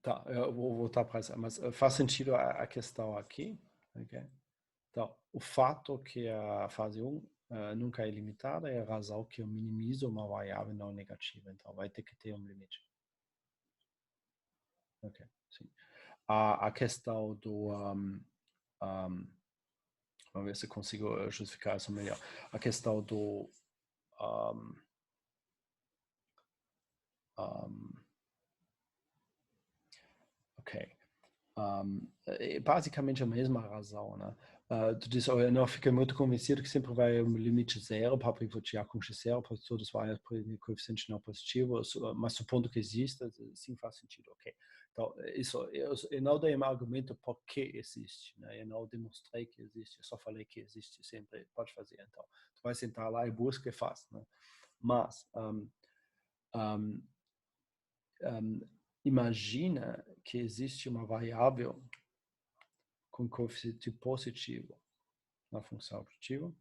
Tá, eu vou voltar para essa, mas faz sentido a questão aqui. Okay? Então, o fato que a fase 1 nunca é limitada é a razão que eu minimizo uma variável não negativa. Então, vai ter que ter um limite. Ok, sim. A questão do... vamos ver se consigo justificar isso melhor. A questão do... ok. É basicamente a mesma razão, né? Tu diz, eu não fiquei muito convencido que sempre vai um limite zero para pivotear com x0, para todos os coeficientes não positivos, mas supondo que exista, sim faz sentido, ok. Então, isso, eu não dei um argumento por que existe, né? Eu não demonstrei que existe, eu só falei que existe sempre, pode fazer. Então, tu vai sentar lá e busca e faz, né? Mas, um, imagina que existe uma variável com coeficiente positivo na função objetiva.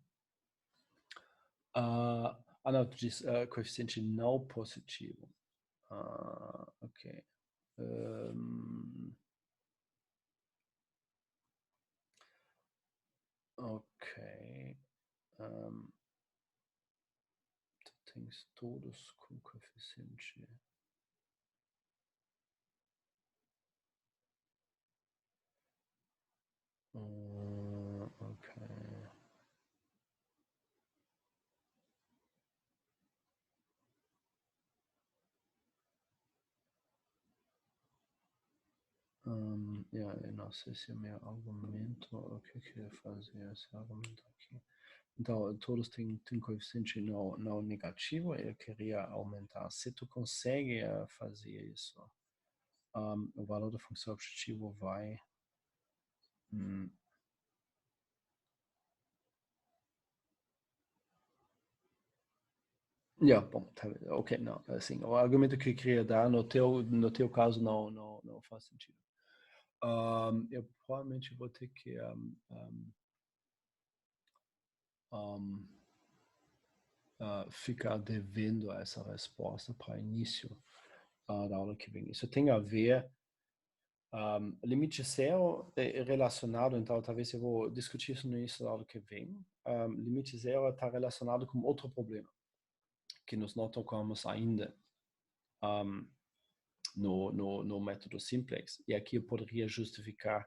Não, tu diz coeficiente não positivo. Ok. Ok. Tu tens todos com coeficiente. Ok. Eu não sei se é meu argumento, o que eu queria fazer esse argumento aqui. Então, todos têm coeficiente não negativo, eu queria aumentar. Se tu consegue fazer isso, o valor da função objetivo vai... bom, tá, ok, não, assim, o argumento que eu queria dar no teu caso não faz sentido. Eu provavelmente vou ter que ficar devendo essa resposta para início da aula que vem. Isso tem a ver, limite zero é relacionado, então talvez eu vou discutir isso no início da aula que vem. Limite zero está relacionado com outro problema, que nós não tocamos ainda no método simplex. E aqui eu poderia justificar,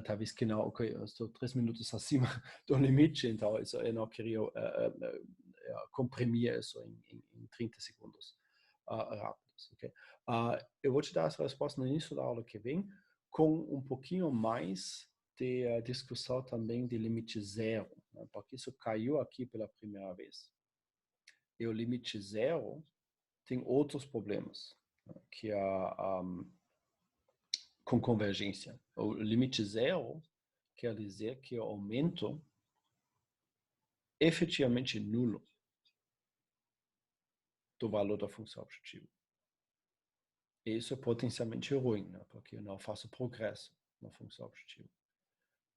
talvez que não, ok, eu estou 3 minutos acima do limite, então eu não queria comprimir isso em 30 segundos rápidos. Okay? Eu vou te dar essa resposta no início da aula que vem, com um pouquinho mais de discussão também de limite zero, né? Porque isso caiu aqui pela primeira vez. E o limite zero tem outros problemas, né? Que com convergência. O limite zero quer dizer que o aumento efetivamente nulo do valor da função objetiva. E isso é potencialmente ruim, né? Porque eu não faço progresso na função objetiva.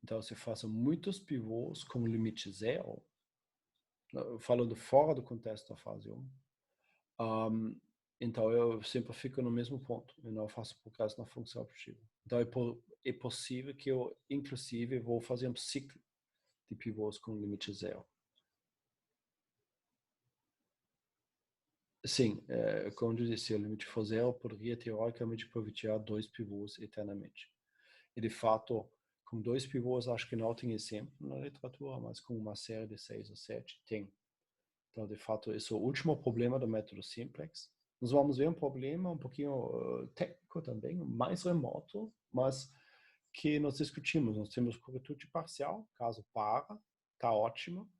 Então, se eu faço muitos pivôs com limite zero, falando fora do contexto da fase 1, então eu sempre fico no mesmo ponto. Eu não faço progresso na função objetiva. Então, é possível que eu, inclusive, vou fazer um ciclo de pivôs com limite zero. Sim, como eu disse, se o limite for zero, eu poderia teoricamente pivotear 2 pivôs eternamente. E de fato, com 2 pivôs, acho que não tem exemplo na literatura, mas com uma série de 6 ou 7 tem. Então, de fato, esse é o último problema do método simplex. Nós vamos ver um problema um pouquinho técnico também, mais remoto, mas que nós discutimos. Nós temos cobertura parcial, caso para, está ótimo,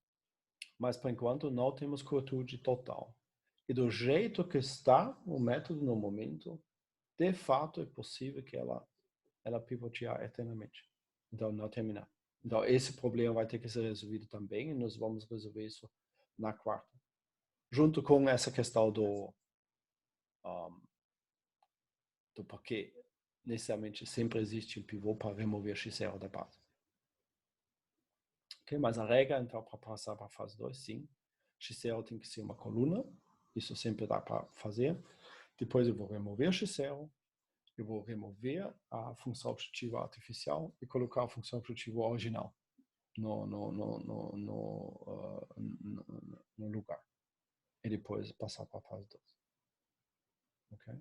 mas por enquanto não temos cobertura total. E do jeito que está o método no momento, de fato é possível que ela pivotear eternamente. Então, não terminar. Então, esse problema vai ter que ser resolvido também, e nós vamos resolver isso na quarta. Junto com essa questão do porquê necessariamente sempre existe um pivô para remover x0 da base. Okay? Mas a regra, então, para passar para a fase 2, sim, x0 tem que ser uma coluna, isso sempre dá para fazer. Depois eu vou remover x0, eu vou remover a função objetiva artificial e colocar a função objetiva original no lugar. E depois passar para a fase 2. Ok?